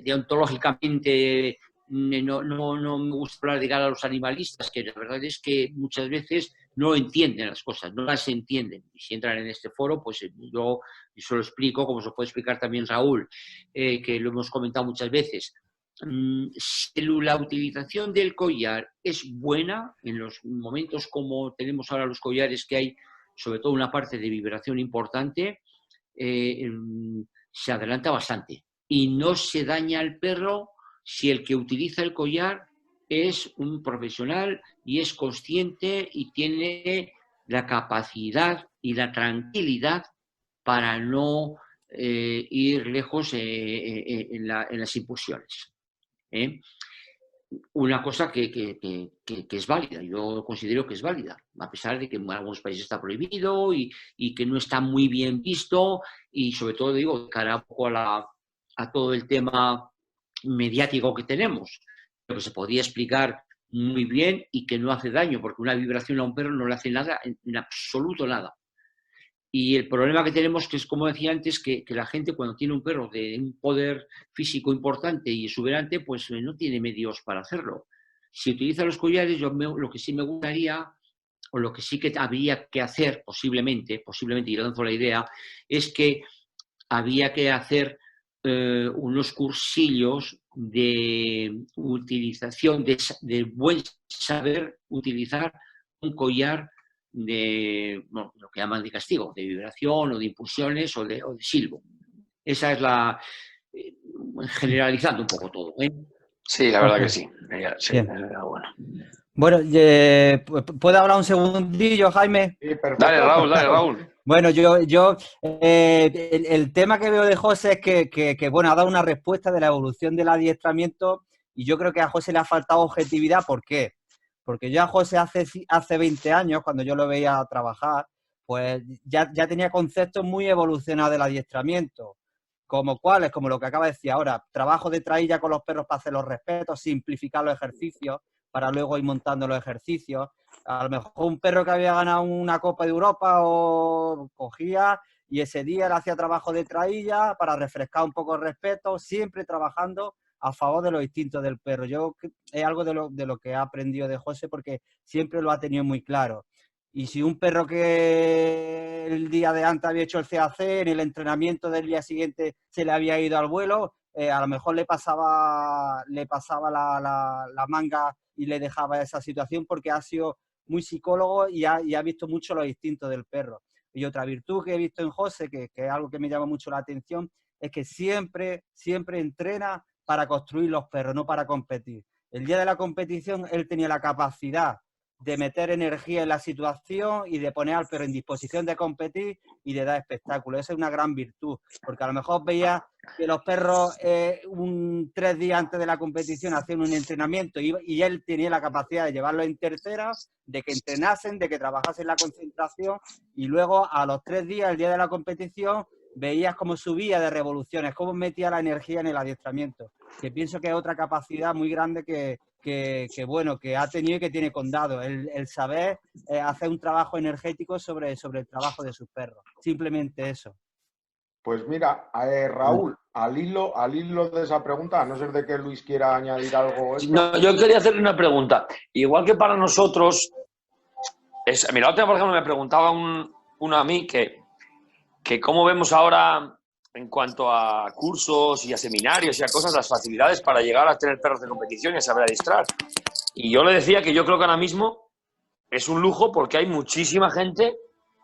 deontológicamente no me gusta hablar de cara a los animalistas, que la verdad es que muchas veces no entienden las cosas, no las entienden. Y si entran en este foro, pues yo lo explico, como se puede explicar también Raúl, que lo hemos comentado muchas veces. La utilización del collar es buena en los momentos como tenemos ahora los collares, que hay sobre todo una parte de vibración importante, se adelanta bastante y no se daña al perro si el que utiliza el collar es un profesional y es consciente y tiene la capacidad y la tranquilidad para no ir lejos en las impulsiones. Una cosa que es válida, yo considero que es válida, a pesar de que en algunos países está prohibido y que no está muy bien visto, y sobre todo, digo, de cara un poco a todo el tema mediático que tenemos, lo que se podría explicar muy bien y que no hace daño, porque una vibración a un perro no le hace nada, en absoluto nada. Y el problema que tenemos, que es como decía antes, que la gente cuando tiene un perro de un poder físico importante y exuberante, pues no tiene medios para hacerlo. Si utiliza los collares, lo que sí me gustaría, o lo que sí que habría que hacer, posiblemente, y le lanzo la idea, es que había que hacer unos cursillos de utilización, de buen saber utilizar un collar de lo que llaman de castigo, de vibración o de impulsiones o de silbo. Esa es la... generalizando un poco todo. Sí, la verdad que sí. Sí, bueno, ¿puedo hablar un segundillo, Jaime? Sí, perfecto. Dale, Raúl. Bueno, el tema que veo de José es que bueno, ha dado una respuesta de la evolución del adiestramiento y yo creo que a José le ha faltado objetividad. ¿Por qué? Porque yo a José hace 20 años, cuando yo lo veía trabajar, pues ya tenía conceptos muy evolucionados del adiestramiento, como cuáles, como lo que acaba de decir ahora, trabajo de trailla con los perros para hacer los respetos, simplificar los ejercicios, para luego ir montando los ejercicios. A lo mejor un perro que había ganado una Copa de Europa o cogía y ese día le hacía trabajo de trailla para refrescar un poco el respeto, siempre trabajando a favor de los instintos del perro. Yo es algo de lo que he aprendido de José porque siempre lo ha tenido muy claro. Y si un perro que el día de antes había hecho el CAC, en el entrenamiento del día siguiente se le había ido al vuelo, a lo mejor le pasaba la manga y le dejaba esa situación porque ha sido muy psicólogo y ha visto mucho los instintos del perro. Y otra virtud que he visto en José, que es algo que me llama mucho la atención, es que siempre entrena para construir los perros, no para competir. El día de la competición él tenía la capacidad de meter energía en la situación y de poner al perro en disposición de competir y de dar espectáculo. Esa es una gran virtud, porque a lo mejor veía que los perros 3 días antes de la competición hacían un entrenamiento y él tenía la capacidad de llevarlos en tercera, de que entrenasen, de que trabajasen la concentración y luego a los 3 días, el día de la competición, veías cómo subía de revoluciones, cómo metía la energía en el adiestramiento, que pienso que es otra capacidad muy grande que ha tenido y que tiene Condado, el saber hacer un trabajo energético sobre el trabajo de sus perros. Simplemente eso. Pues mira, Raúl, al hilo de esa pregunta, a no ser de que Luis quiera añadir algo. No, yo quería hacerle una pregunta. Igual que para nosotros, mira, otra, por ejemplo, me preguntaba uno a mí que cómo vemos ahora en cuanto a cursos y a seminarios y a cosas, las facilidades para llegar a tener perros de competición y a saber adiestrar. Y yo le decía que yo creo que ahora mismo es un lujo porque hay muchísima gente,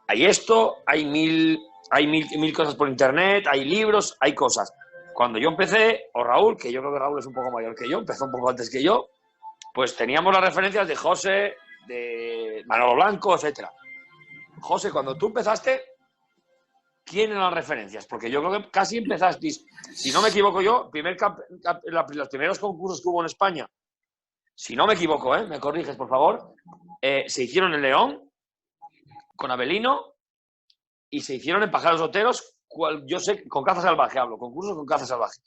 hay esto, hay mil cosas por internet, hay libros, hay cosas. Cuando yo empecé, o Raúl, que yo creo que Raúl es un poco mayor que yo, empezó un poco antes que yo, pues teníamos las referencias de José, de Manolo Blanco, etcétera. José, cuando tú empezaste, ¿quién eran las referencias? Porque yo creo que casi empezasteis, si no me equivoco yo, los primeros concursos que hubo en España, si no me equivoco, me corriges, por favor, se hicieron en León, con Abelino, y se hicieron en Pájaros Oteros, yo sé, con caza salvaje hablo, concursos con caza salvaje.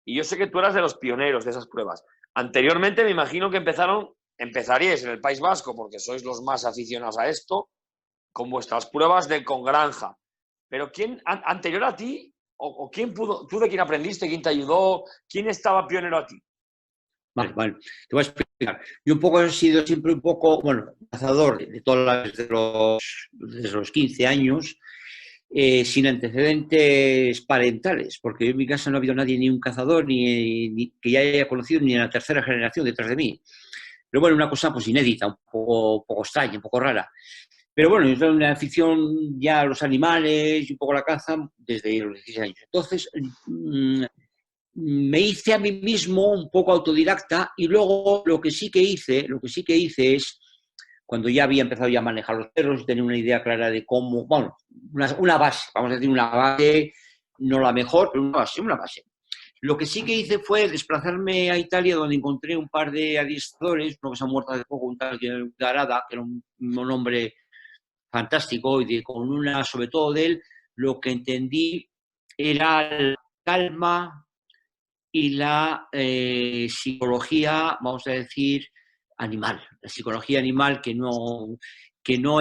Y yo sé que tú eras de los pioneros de esas pruebas. Anteriormente me imagino que empezaríais en el País Vasco, porque sois los más aficionados a esto, con vuestras pruebas con granja. Pero ¿quién, anterior a ti, o quién pudo, tú de quién aprendiste, quién te ayudó, quién estaba pionero a ti? Vale, te voy a explicar. Yo un poco he sido siempre un poco, bueno, cazador desde los 15 años, sin antecedentes parentales, porque en mi casa no ha habido nadie, ni un cazador, ni que ya haya conocido, ni en la tercera generación detrás de mí. Pero bueno, una cosa pues inédita, un poco extraña, un poco rara. Pero bueno, yo tengo una afición ya a los animales y un poco a la caza desde los 16 años. Entonces, me hice a mí mismo un poco autodidacta y luego lo que sí que hice es, cuando ya había empezado ya a manejar los perros, tener una idea clara de cómo, bueno, una base, vamos a decir una base, no la mejor, pero una base. Lo que sí que hice fue desplazarme a Italia, donde encontré un par de adiestradores, uno que se ha muerto hace poco, un tal Garada, que era un hombre fantástico, y sobre todo de él, lo que entendí era la calma y la psicología, vamos a decir, animal. La psicología animal que no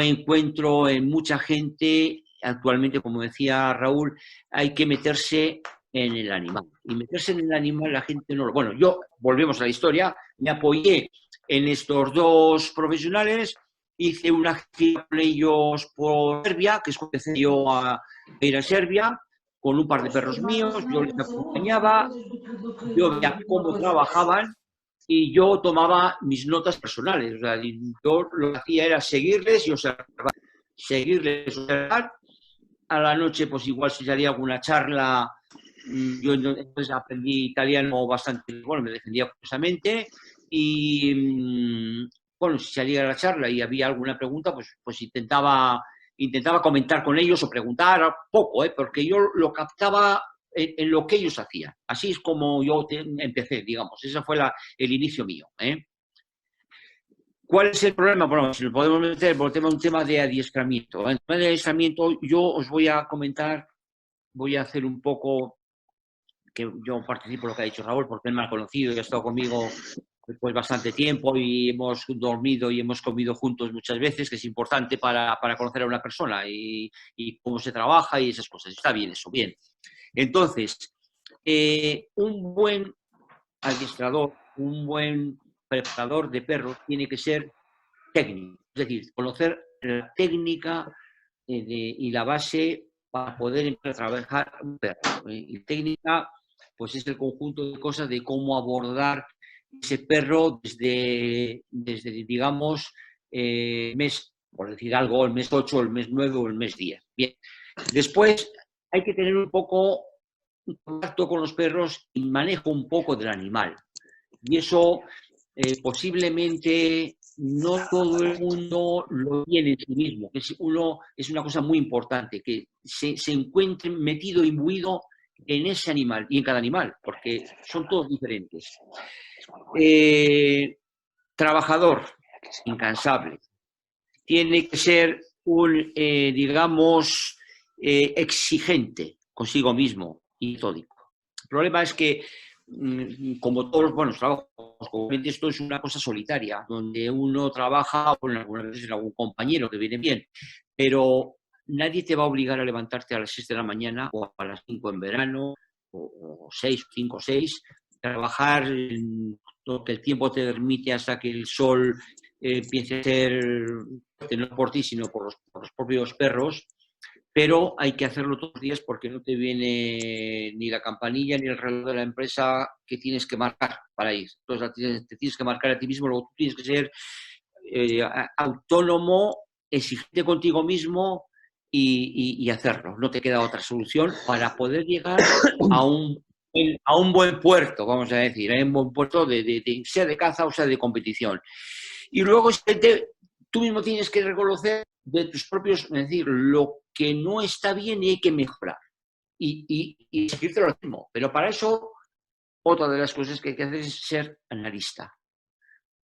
encuentro en mucha gente actualmente, como decía Raúl, hay que meterse en el animal. Y meterse en el animal la gente no lo... Bueno, volvemos a la historia, me apoyé en estos dos profesionales, hice una gira con ellos por Serbia, que es cuando empecé yo a ir a Serbia, con un par de perros míos, yo les acompañaba, yo veía cómo trabajaban y yo tomaba mis notas personales. O sea, yo lo que hacía era seguirles y observar. A la noche, pues igual si salía alguna charla, yo entonces aprendí italiano bastante, bueno, me defendía curiosamente y bueno, si salía a la charla y había alguna pregunta, pues intentaba comentar con ellos o preguntar poco, porque yo lo captaba en lo que ellos hacían. Así es como yo empecé, digamos. Ese fue el inicio mío. ¿Cuál es el problema? Bueno, si lo podemos meter por un tema de adiestramiento. En el tema de adiestramiento yo os voy a comentar, voy a hacer un poco, que yo participo en lo que ha dicho Raúl, porque él me ha conocido y ha estado conmigo pues bastante tiempo y hemos dormido y hemos comido juntos muchas veces, que es importante para conocer a una persona y cómo se trabaja y esas cosas. Está bien eso, bien. Entonces, un buen adiestrador, un buen preparador de perros tiene que ser técnico, es decir, conocer la técnica y la base para poder empezar a trabajar un perro. Y técnica, pues es el conjunto de cosas de cómo abordar ese perro desde digamos, mes, por decir algo, el mes 8, el mes 9 o el mes 10. Bien. Después hay que tener un poco un contacto con los perros y manejo un poco del animal. Y eso posiblemente no todo el mundo lo tiene en sí mismo. Es una cosa muy importante, que se encuentre metido, imbuido en ese animal y en cada animal, porque son todos diferentes. Trabajador, incansable. Tiene que ser digamos, exigente consigo mismo y metódico. El problema es que, como todos los buenos trabajos, esto es una cosa solitaria, donde uno trabaja, bueno, algunas veces en algún compañero que viene bien, pero nadie te va a obligar a levantarte a las 6 de la mañana o a las 5 en verano, o 6, 5 o 6, trabajar lo que el tiempo te permite hasta que el sol empiece a ser, no por ti, sino por los propios perros, pero hay que hacerlo todos los días porque no te viene ni la campanilla ni el reloj de la empresa que tienes que marcar para ir. Entonces te tienes que marcar a ti mismo, luego tú tienes que ser autónomo, exigente contigo mismo y hacerlo. No te queda otra solución para poder llegar a un buen puerto, vamos a decir, un buen puerto sea de caza o sea de competición. Y luego tú mismo tienes que reconocer de tus propios, es decir, lo que no está bien y hay que mejorar. Y seguirte lo mismo. Pero para eso, otra de las cosas que hay que hacer es ser analista.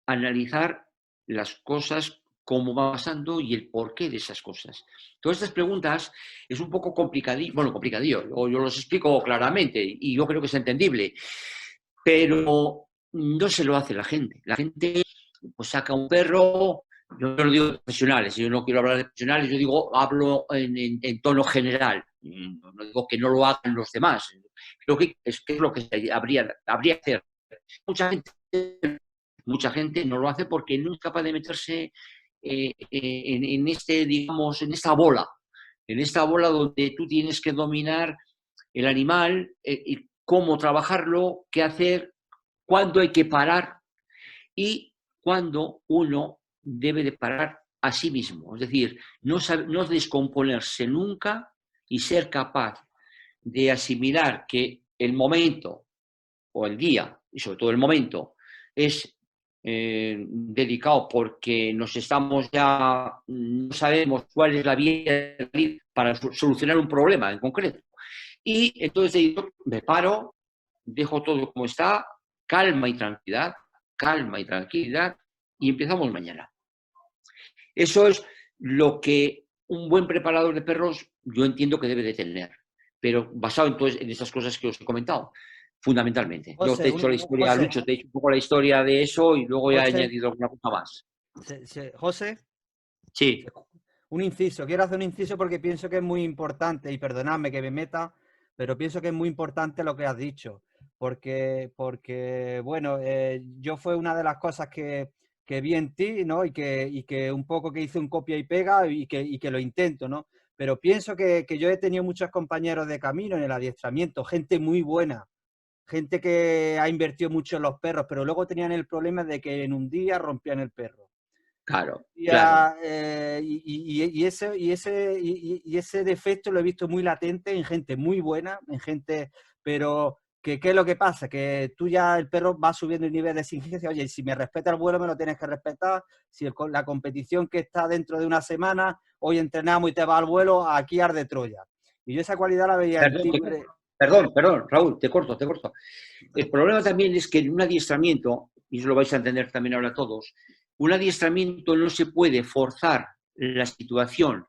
Analizar las cosas, cómo va pasando y el porqué de esas cosas. Todas estas preguntas es un poco complicadillo, bueno, complicadillo, yo los explico claramente y yo creo que es entendible, pero no se lo hace la gente. La gente pues saca un perro, yo no digo de profesionales, yo no quiero hablar de profesionales, yo digo, hablo en tono general, no digo que no lo hagan los demás, creo que es lo que habría que hacer. Mucha gente no lo hace porque no es capaz de meterse digamos, en esta bola donde tú tienes que dominar el animal, y cómo trabajarlo, qué hacer, cuándo hay que parar y cuándo uno debe de parar a sí mismo. Es decir, no descomponerse nunca y ser capaz de asimilar que el momento o el día, y sobre todo el momento, es dedicado porque nos estamos ya, no sabemos cuál es la vía para solucionar un problema en concreto. Y entonces yo me paro, dejo todo como está, calma y tranquilidad, y empezamos mañana. Eso es lo que un buen preparador de perros yo entiendo que debe de tener, pero basado entonces en esas cosas que os he comentado, fundamentalmente. José, yo te he hecho la historia, José, Lucho, te he hecho un poco la historia de eso y luego ya he José, añadido alguna cosa más. José, Sí. un inciso. Quiero hacer un inciso porque pienso que es muy importante, y perdonadme que me meta, pero pienso que es muy importante lo que has dicho. Porque bueno, yo fue una de las cosas que vi en ti, ¿no? Y que un poco que hice un copia y pega y que lo intento, ¿no? Pero pienso que yo he tenido muchos compañeros de camino en el adiestramiento, gente muy buena, gente que ha invertido mucho en los perros, pero luego tenían el problema de que en un día rompían el perro. Claro, claro. Y ese defecto lo he visto muy latente en gente muy buena, en gente, pero ¿qué es lo que pasa? Que tú ya el perro va subiendo el nivel de exigencia. Oye, si me respeta el vuelo, me lo tienes que respetar. Si la competición que está dentro de una semana, hoy entrenamos y te va al vuelo, aquí arde Troya. Y yo esa cualidad la veía en ti. Perdón, Raúl, te corto. El problema también es que en un adiestramiento, y eso lo vais a entender también ahora todos, un adiestramiento no se puede forzar la situación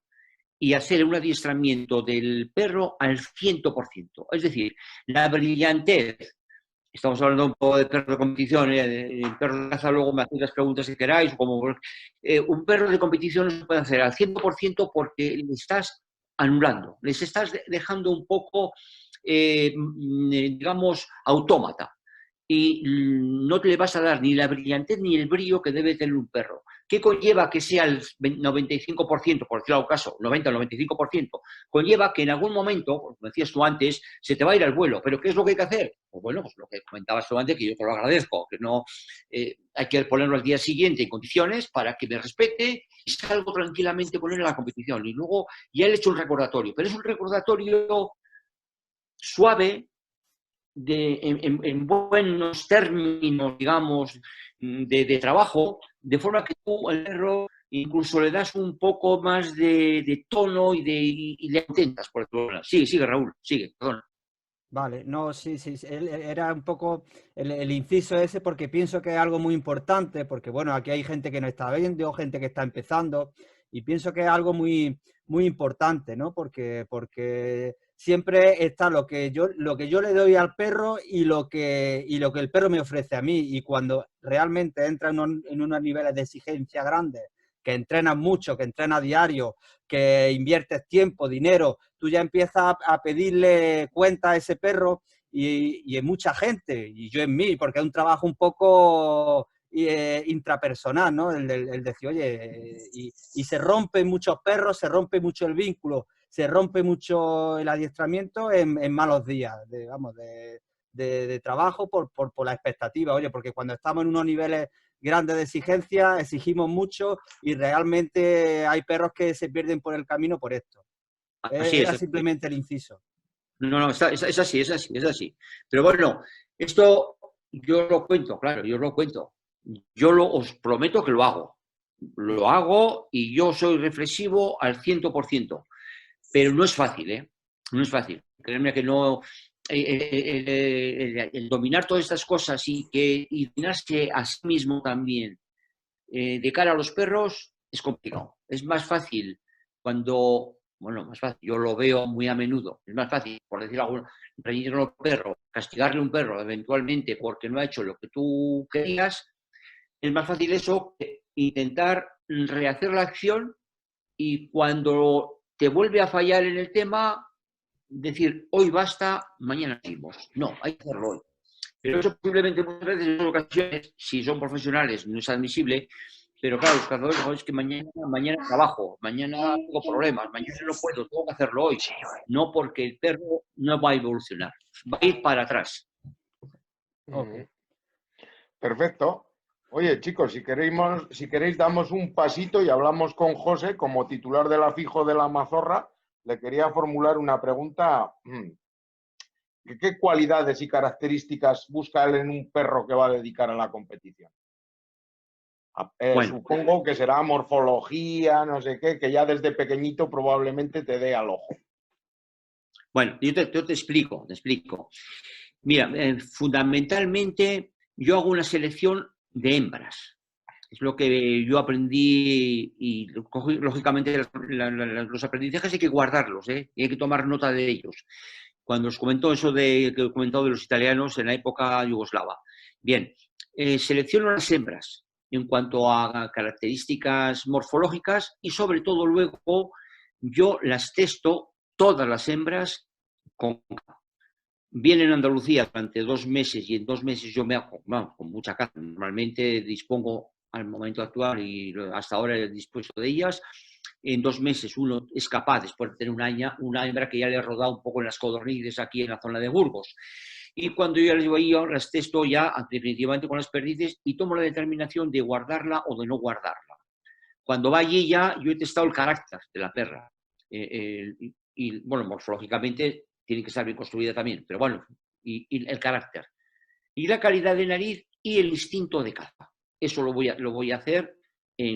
y hacer un adiestramiento del perro al 100%. Es decir, la brillantez, estamos hablando un poco de perro de competición, el perro de caza, luego me hacéis las preguntas que queráis, un perro de competición no se puede hacer al 100% porque le estás anulando, les estás dejando un poco, digamos, autómata. Y no te le vas a dar ni la brillantez ni el brillo que debe tener un perro. ¿Qué conlleva que sea el 95%, por decirlo caso, 90 o 95%? Conlleva que en algún momento, como decías tú antes, se te va a ir al vuelo. ¿Pero qué es lo que hay que hacer? Pues bueno, pues lo que comentabas tú antes, que yo te lo agradezco, que no hay que ponerlo al día siguiente en condiciones para que me respete y salgo tranquilamente con él a la competición. Y luego ya le he hecho un recordatorio, pero es un recordatorio suave, en buenos términos, digamos, de trabajo, de forma que tú al perro incluso le das un poco más de tono y le intentas por el problema. Sigue, Raúl, sigue, perdón. Vale, no, sí, era un poco el inciso ese porque pienso que es algo muy importante, porque bueno, aquí hay gente que no está viendo, gente que está empezando, y pienso que es algo muy, muy importante, ¿no? Porque siempre está lo que yo le doy al perro y lo que el perro me ofrece a mí, y cuando realmente entra en unos niveles de exigencia grandes, que entrenas mucho, que entrenas diario, que inviertes tiempo, dinero, tú ya empiezas a pedirle cuenta a ese perro y en mucha gente, y yo en mí, porque es un trabajo un poco intrapersonal, ¿no? El decir, oye, y se rompen muchos perros, se rompe mucho el vínculo, se rompe mucho el adiestramiento en malos días, de trabajo por la expectativa, oye, porque cuando estamos en unos niveles grandes de exigencia, exigimos mucho y realmente hay perros que se pierden por el camino por esto. Era simplemente el inciso. No, es así. Pero bueno, esto yo lo cuento, claro, yo lo cuento. Os prometo que lo hago. lo hago y yo soy reflexivo al 100%, pero no es fácil, ¿eh? No es fácil. Créeme que no... El dominar todas estas cosas y dominarse a sí mismo también de cara a los perros es complicado. Es más fácil cuando, bueno, más fácil, yo lo veo muy a menudo, es más fácil, por decir algo, reñir a un perro, castigarle a un perro eventualmente porque no ha hecho lo que tú querías, es más fácil eso que intentar rehacer la acción y cuando te vuelve a fallar en el tema, decir, hoy basta, mañana seguimos. No, hay que hacerlo hoy. Pero eso posiblemente muchas veces en ocasiones, si son profesionales, no es admisible, pero claro, los cazadores, "Oh, es que mañana trabajo, mañana tengo problemas, mañana no puedo, tengo que hacerlo hoy". No, porque el perro no va a evolucionar, va a ir para atrás. Ok. Perfecto. Oye, chicos, si queréis damos un pasito y hablamos con José como titular del afijo de la Mazorra. Le quería formular una pregunta. ¿Qué cualidades y características busca él en un perro que va a dedicar a la competición? Bueno, Supongo que será morfología, no sé qué, que ya desde pequeñito probablemente te dé al ojo. bueno, yo te explico. Mira, fundamentalmente yo hago una selección de hembras. Es lo que yo aprendí y lógicamente los aprendizajes hay que guardarlos, ¿eh? Y hay que tomar nota de ellos. Cuando os comentó eso que he comentado de los italianos en la época yugoslava. Bien, selecciono las hembras en cuanto a características morfológicas y sobre todo luego yo las testo todas las hembras con viene en Andalucía durante 2 meses y en 2 meses yo me hago, bueno, con mucha caza. Normalmente dispongo al momento actual y hasta ahora he dispuesto de ellas. En 2 meses uno es capaz, después de tener una hembra que ya le he rodado un poco en las codornices aquí en la zona de Burgos. Y cuando yo ya las llevo ahí, yo las testo ya definitivamente con las perdices y tomo la determinación de guardarla o de no guardarla. Cuando va allí ya yo he testado el carácter de la perra. Y bueno, morfológicamente tiene que estar bien construida también, pero bueno, y el carácter. Y la calidad de nariz y el instinto de caza. Eso lo voy a hacer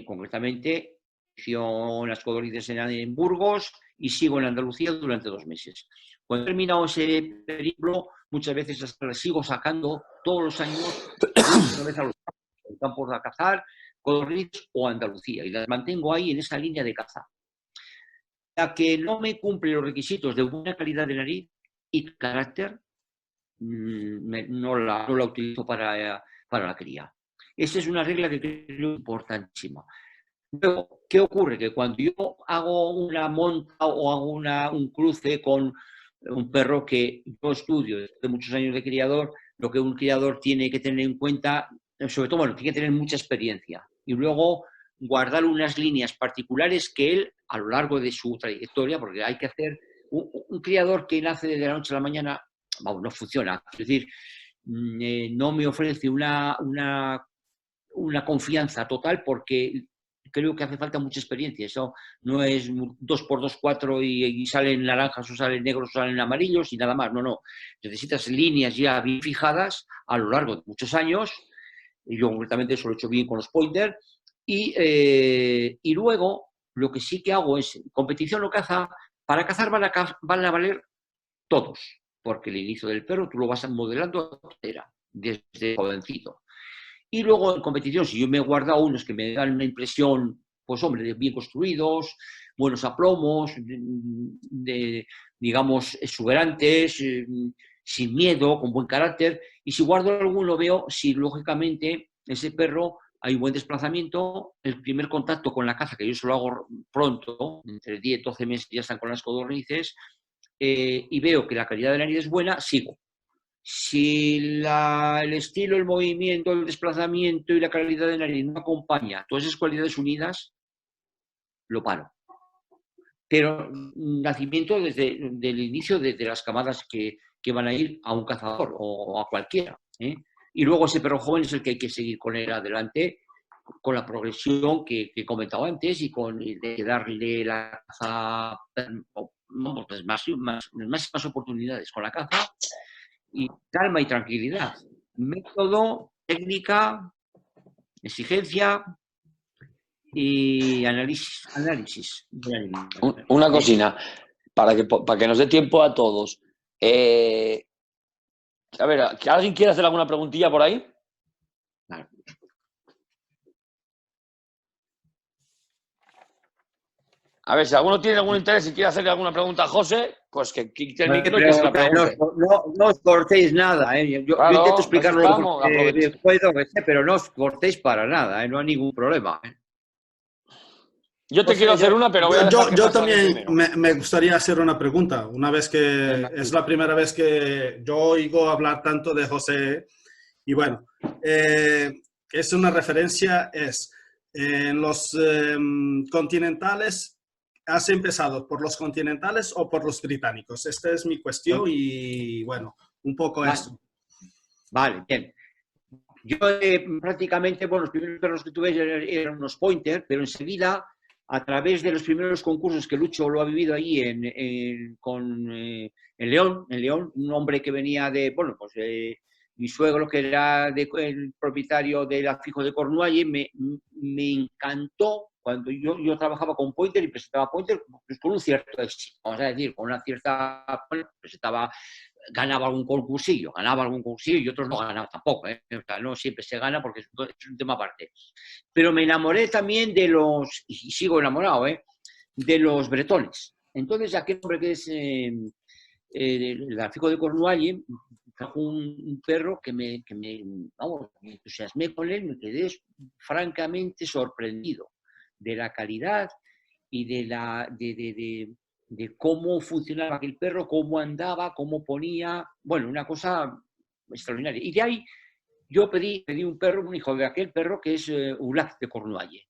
concretamente en las codornices en Burgos y sigo en Andalucía durante 2 meses. Cuando he terminado ese periplo, muchas veces hasta las sigo sacando todos los años, una vez a los campos a cazar, codornices o Andalucía, y las mantengo ahí en esa línea de caza. La que no me cumple los requisitos de buena calidad de nariz y carácter, no la utilizo para la cría. Esa es una regla que creo importantísima. Luego, ¿qué ocurre? Que cuando yo hago una monta o hago un cruce con un perro que yo estudio desde muchos años de criador, lo que un criador tiene que tener en cuenta, sobre todo, bueno, tiene que tener mucha experiencia y luego guardar unas líneas particulares que él, a lo largo de su trayectoria, porque hay que hacer un criador que nace de la noche a la mañana, vamos, no funciona. Es decir, no me ofrece una confianza total porque creo que hace falta mucha experiencia. Eso no es 2x2, 4 y salen naranjas o salen negros o salen amarillos y nada más. No. Necesitas líneas ya bien fijadas a lo largo de muchos años. Y yo concretamente eso lo he hecho bien con los pointer. Y luego lo que sí que hago es competición o caza. Para cazar van a valer todos, porque el inicio del perro tú lo vas modelando desde jovencito. Y luego en competición, si yo me he guardado unos que me dan una impresión, pues hombre, de bien construidos, buenos aplomos, digamos, exuberantes, sin miedo, con buen carácter, y si guardo alguno veo si lógicamente ese perro hay un buen desplazamiento, el primer contacto con la caza, que yo se lo hago pronto, entre 10 y 12 meses ya están con las codornices, y veo que la calidad de la nariz es buena, sigo. Si el estilo, el movimiento, el desplazamiento y la calidad de nariz no acompaña todas esas cualidades unidas, lo paro. Pero nacimiento desde el inicio, desde las camadas que van a ir a un cazador o a cualquiera, ¿eh? Y luego ese perro joven es el que hay que seguir con él adelante, con la progresión que he comentado antes y con de darle la caza, pues más oportunidades con la caza y calma y tranquilidad. Método, técnica, exigencia y análisis de animales. Una cocina, para que nos dé tiempo a todos. A ver, ¿que alguien quiere hacer alguna preguntilla por ahí? Claro. A ver, si alguno tiene algún interés y quiere hacerle alguna pregunta a José, pues que quite el micro y Pero que se la pregunte. no os cortéis nada, ¿eh? Yo Claro, intento explicarlo estamos, lo que puedo, pero no os cortéis para nada, ¿eh? No hay ningún problema, ¿eh? Yo te quiero hacer una, pero voy a dejar que Yo pase alguien también primero. me gustaría hacer una pregunta. Una vez que Venga, es sí. la primera vez que yo oigo hablar tanto de José, y bueno, es una referencia, en los continentales, ¿has empezado por los continentales o por los británicos? Esta es mi cuestión y bueno, un poco Vale. esto. Vale, bien. Yo prácticamente, bueno, los primeros perros que tuve eran unos pointer, pero enseguida, a través de los primeros concursos que Lucho lo ha vivido allí en León, un hombre que venía de, bueno, pues mi suegro, que era el propietario del afijo de Cornualles, me encantó cuando yo trabajaba con pointer y presentaba pointer pues, con un cierto éxito, vamos a decir, con una cierta, bueno, ganaba algún concursillo y otros no ganaban tampoco, ¿eh? O sea, no siempre se gana porque es un tema aparte. Pero me enamoré también de los, y sigo enamorado, de los bretones. Entonces, aquel hombre que es el afijo de Cornualles trajo un perro que me entusiasmé con él, me quedé francamente sorprendido de la calidad y de cómo funcionaba aquel perro, cómo andaba, cómo ponía, bueno, una cosa extraordinaria. Y de ahí yo pedí un perro, un hijo de aquel perro que es Ulac de Cornualles.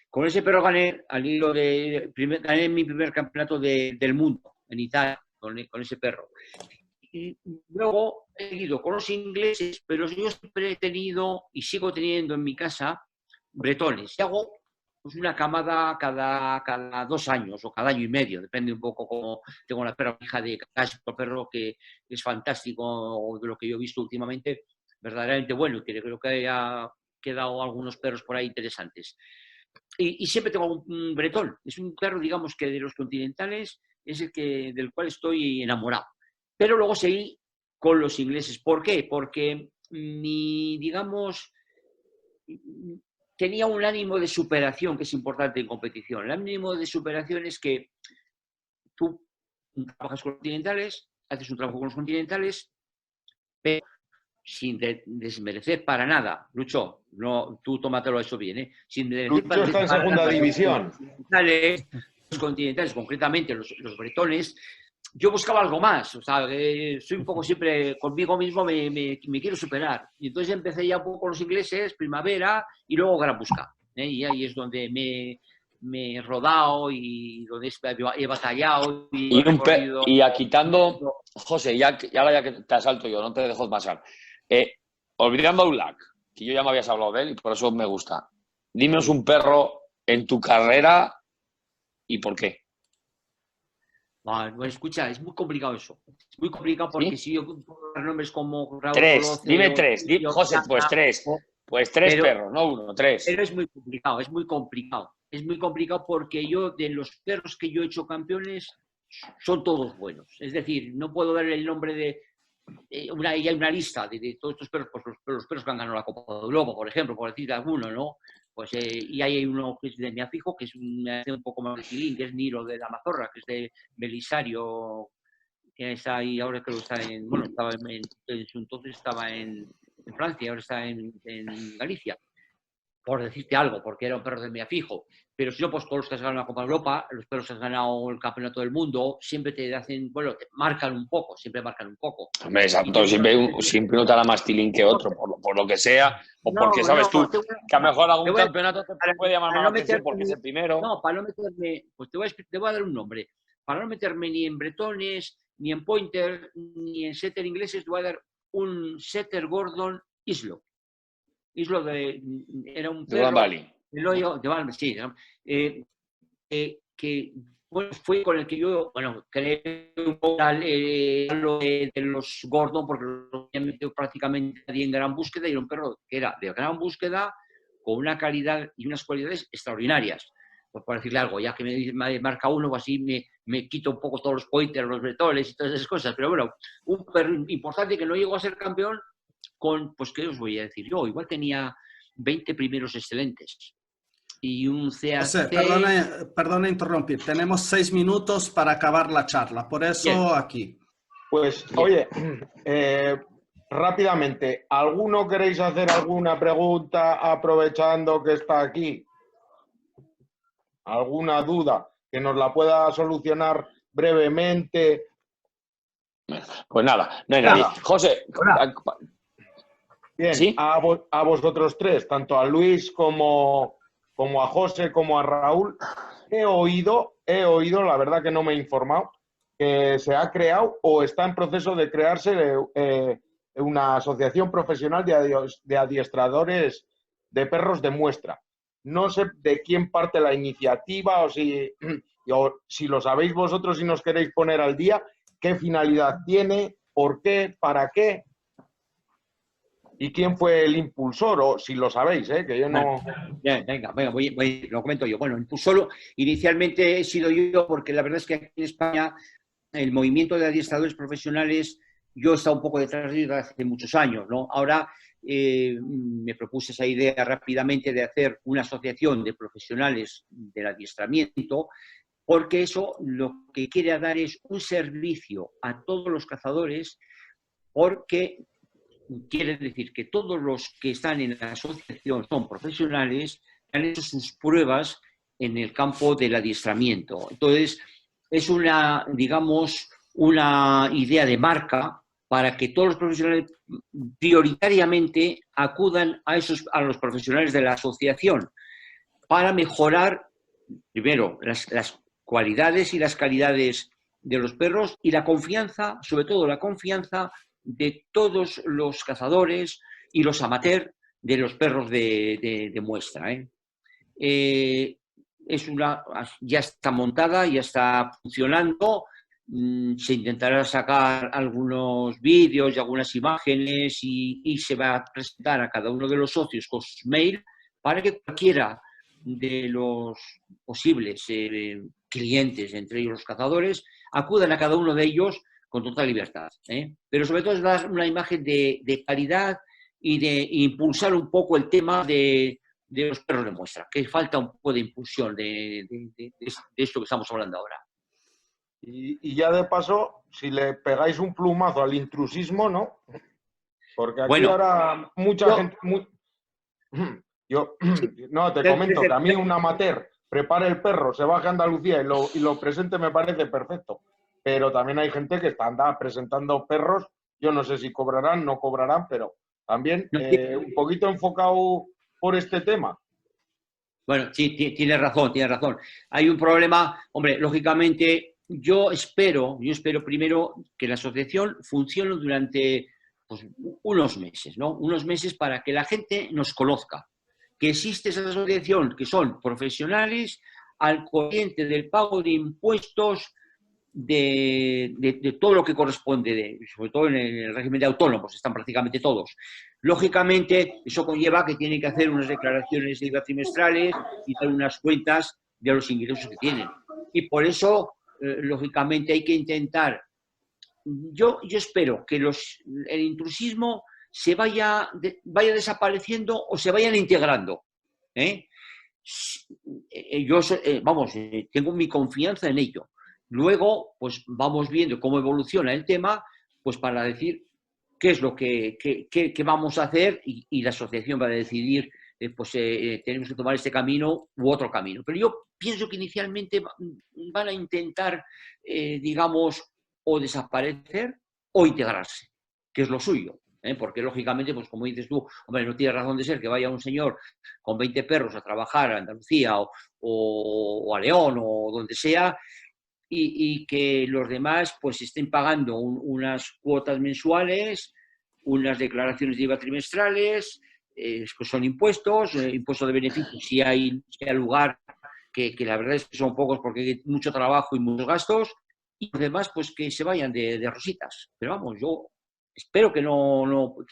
Con ese perro gané, gané mi primer campeonato del mundo en Italia, con ese perro. Y luego he ido con los ingleses, pero yo siempre he tenido y sigo teniendo en mi casa bretones. Y hago pues una camada cada 2 años o cada año y medio, depende un poco cómo tengo una perra hija de Casco, perro que es fantástico, de lo que yo he visto últimamente, verdaderamente bueno, y creo que haya quedado algunos perros por ahí interesantes. Y siempre tengo un bretón, es un perro, digamos, que de los continentales es del cual estoy enamorado. Pero luego seguí con los ingleses. ¿Por qué? Porque digamos, tenía un ánimo de superación que es importante en competición. El ánimo de superación es que tú trabajas con los continentales, haces un trabajo con los continentales, pero sin desmerecer para nada, Lucho, no, tú tómatelo eso bien, ¿eh? Sin Lucho está en segunda división. Los continentales, concretamente los bretones, yo buscaba algo más, o sea, soy un poco siempre conmigo mismo, me quiero superar. Y entonces empecé ya un poco con los ingleses, Primavera y luego Gran Busca, ¿eh? Y ahí es donde me he rodado y donde he batallado. Y quitando, José, ya que te asalto yo, no te dejo pasar. Olvidando a Ulac, que yo ya me habías hablado de él y por eso me gusta. Dinos un perro en tu carrera y por qué. Bueno, escucha, es muy complicado eso. Es muy complicado porque si yo pongo nombres como Raúl 3, Coloce, dime 3. José, pues 3. Pues 3 perros, no 1, 3. Pero es muy complicado, es muy complicado. Es muy complicado porque yo, de los perros que yo he hecho campeones, son todos buenos. Es decir, no puedo dar el nombre de... hay una lista de todos estos perros, pues los perros que han ganado la Copa de Europa, por ejemplo, por decir alguno, ¿no? Pues, y hay uno que es de mi afijo, que es un poco más de Quilín, que es Niro de la Mazorra, que es de Belisario, que está ahí ahora, creo que está en, bueno, estaba entonces estaba en Francia, ahora está en Galicia, por decirte algo, porque era un perro de mi afijo. Pero si no, pues todos los que has ganado la Copa de Europa, los perros que has ganado el Campeonato del Mundo, siempre te hacen, bueno, te marcan un poco, siempre marcan un poco. Hombre, exacto, siempre uno te hará más tilín que otro, por lo que sea, o porque sabes tú que a lo mejor algún campeonato te puede llamar más la atención porque es el primero. No, para no meterme, pues te voy a dar un nombre. Para no meterme ni en bretones, ni en pointer, ni en setter ingleses, te voy a dar un setter Gordon Islo. Islo era un perro de Balme, sí, que bueno, fue con el que yo, bueno, creé un poco lo de los Gordon, porque lo había metido prácticamente nadie en Gran Búsqueda, y era un perro que era de Gran Búsqueda, con una calidad y unas cualidades extraordinarias. Pues por decirle algo, ya que me marca uno, o así me quito un poco todos los pointers, los vectores y todas esas cosas. Pero bueno, un perro importante que no llegó a ser campeón con, pues qué os voy a decir yo, igual tenía 20 primeros excelentes y un José, CAC. perdone interrumpir. Tenemos 6 minutos para acabar la charla. Por eso Bien. aquí. Pues, Bien. oye, rápidamente, ¿alguno queréis hacer alguna pregunta aprovechando que está aquí? ¿Alguna duda que nos la pueda solucionar brevemente? Pues nada, no hay Nada. nadie. José, Bien, ¿sí? a vosotros tres, tanto a Luis como a José como a Raúl, he oído, la verdad que no me he informado, que se ha creado o está en proceso de crearse una asociación profesional de adiestradores de perros de muestra. No sé de quién parte la iniciativa o si lo sabéis vosotros y nos queréis poner al día, qué finalidad tiene, por qué, para qué. ¿Y quién fue el impulsor? O si lo sabéis, que yo no... Bien, venga, lo comento yo. Bueno, solo inicialmente he sido yo, porque la verdad es que aquí en España el movimiento de adiestradores profesionales, yo he estado un poco detrás de ellos desde hace muchos años, ¿no? Ahora me propuse esa idea rápidamente de hacer una asociación de profesionales del adiestramiento, porque eso lo que quiere dar es un servicio a todos los cazadores, porque quiere decir que todos los que están en la asociación son profesionales, han hecho sus pruebas en el campo del adiestramiento. Entonces, es una, digamos, una idea de marca para que todos los profesionales prioritariamente acudan a los profesionales de la asociación para mejorar, primero, las cualidades y las calidades de los perros y la confianza, sobre todo la confianza de todos los cazadores y los amateurs de los perros de muestra. Ya está montada, ya está funcionando. Se intentará sacar algunos vídeos y algunas imágenes y se va a presentar a cada uno de los socios con sus mail para que cualquiera de los posibles clientes, entre ellos los cazadores, acudan a cada uno de ellos con total libertad. Pero sobre todo es dar una imagen de calidad y de impulsar un poco el tema de los perros de muestra, que falta un poco de impulsión de esto que estamos hablando ahora. Y ya de paso, si le pegáis un plumazo al intrusismo, ¿no? Porque aquí ahora mucha gente... No, te comento que a mí un amateur prepare el perro, se baje a Andalucía y lo presente me parece perfecto. Pero también hay gente que anda presentando perros, yo no sé si cobrarán, no cobrarán, pero también un poquito enfocado por este tema. Bueno, sí, tienes razón. Hay un problema, hombre, lógicamente, yo espero primero que la asociación funcione durante pues, unos meses, ¿no? Unos meses para que la gente nos conozca, que existe esa asociación, que son profesionales al corriente del pago de impuestos de todo lo que corresponde, sobre todo en el régimen de autónomos, están prácticamente todos. Lógicamente, eso conlleva que tienen que hacer unas declaraciones de IVA trimestrales y dar unas cuentas de los ingresos que tienen. Y por eso, lógicamente, hay que intentar... Yo espero que el intrusismo se vaya desapareciendo o se vayan integrando. Tengo mi confianza en ello. Luego, pues vamos viendo cómo evoluciona el tema, pues para decir qué es lo que vamos a hacer y la asociación va a decidir, tenemos que tomar este camino u otro camino. Pero yo pienso que inicialmente van a intentar, digamos, o desaparecer o integrarse, que es lo suyo. Porque lógicamente, pues como dices tú, hombre, no tiene razón de ser que vaya un señor con 20 perros a trabajar a Andalucía o a León o donde sea, y que los demás pues estén pagando unas cuotas mensuales, unas declaraciones de IVA trimestrales, que son impuestos, impuestos de beneficios si hay lugar, que la verdad es que son pocos porque hay mucho trabajo y muchos gastos, y los demás pues que se vayan de rositas. Pero vamos, yo espero que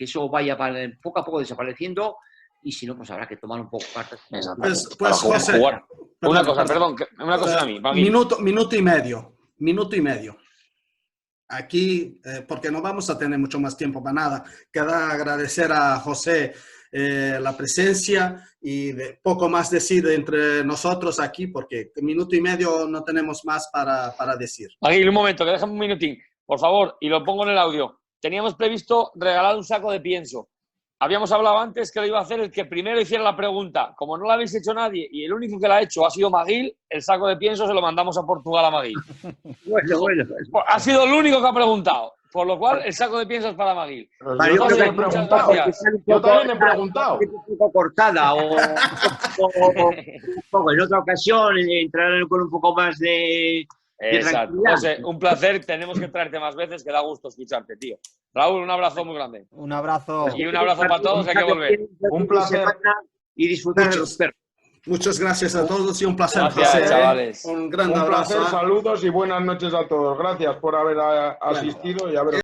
eso vaya poco a poco desapareciendo y si no, pues habrá que tomar un poco cartas. Exacto. Pues, Para José, jugar. Una perdón, cosa, perdón. una cosa a mí. Magui. Minuto y medio. Aquí, porque no vamos a tener mucho más tiempo para nada, queda agradecer a José la presencia y poco más decir entre nosotros aquí, porque minuto y medio no tenemos más para decir. Magui, un momento, que déjame un minutín, por favor, y lo pongo en el audio. Teníamos previsto regalar un saco de pienso. Habíamos hablado antes que lo iba a hacer el que primero hiciera la pregunta. Como no la habéis hecho nadie y el único que la ha hecho ha sido Maguil, el saco de pienso se lo mandamos a Portugal a Maguil. Bueno. Ha sido el único que ha preguntado, por lo cual el saco de pienso es para Maguil. Yo también he preguntado. Yo también he preguntado. Un poco cortada o un poco. En otra ocasión entrar con un poco más de Exacto. tranquilidad. José, un placer. Tenemos que traerte más veces, que da gusto escucharte, tío. Raúl, un abrazo muy grande. Un abrazo. Y un abrazo para todos, hay que volver. Un placer. Y disfrutar de los perros. Muchas gracias a todos y un placer, Gracias, José. chavales. Un gran Un abrazo. placer, saludos y buenas noches a todos. Gracias por haber asistido y haber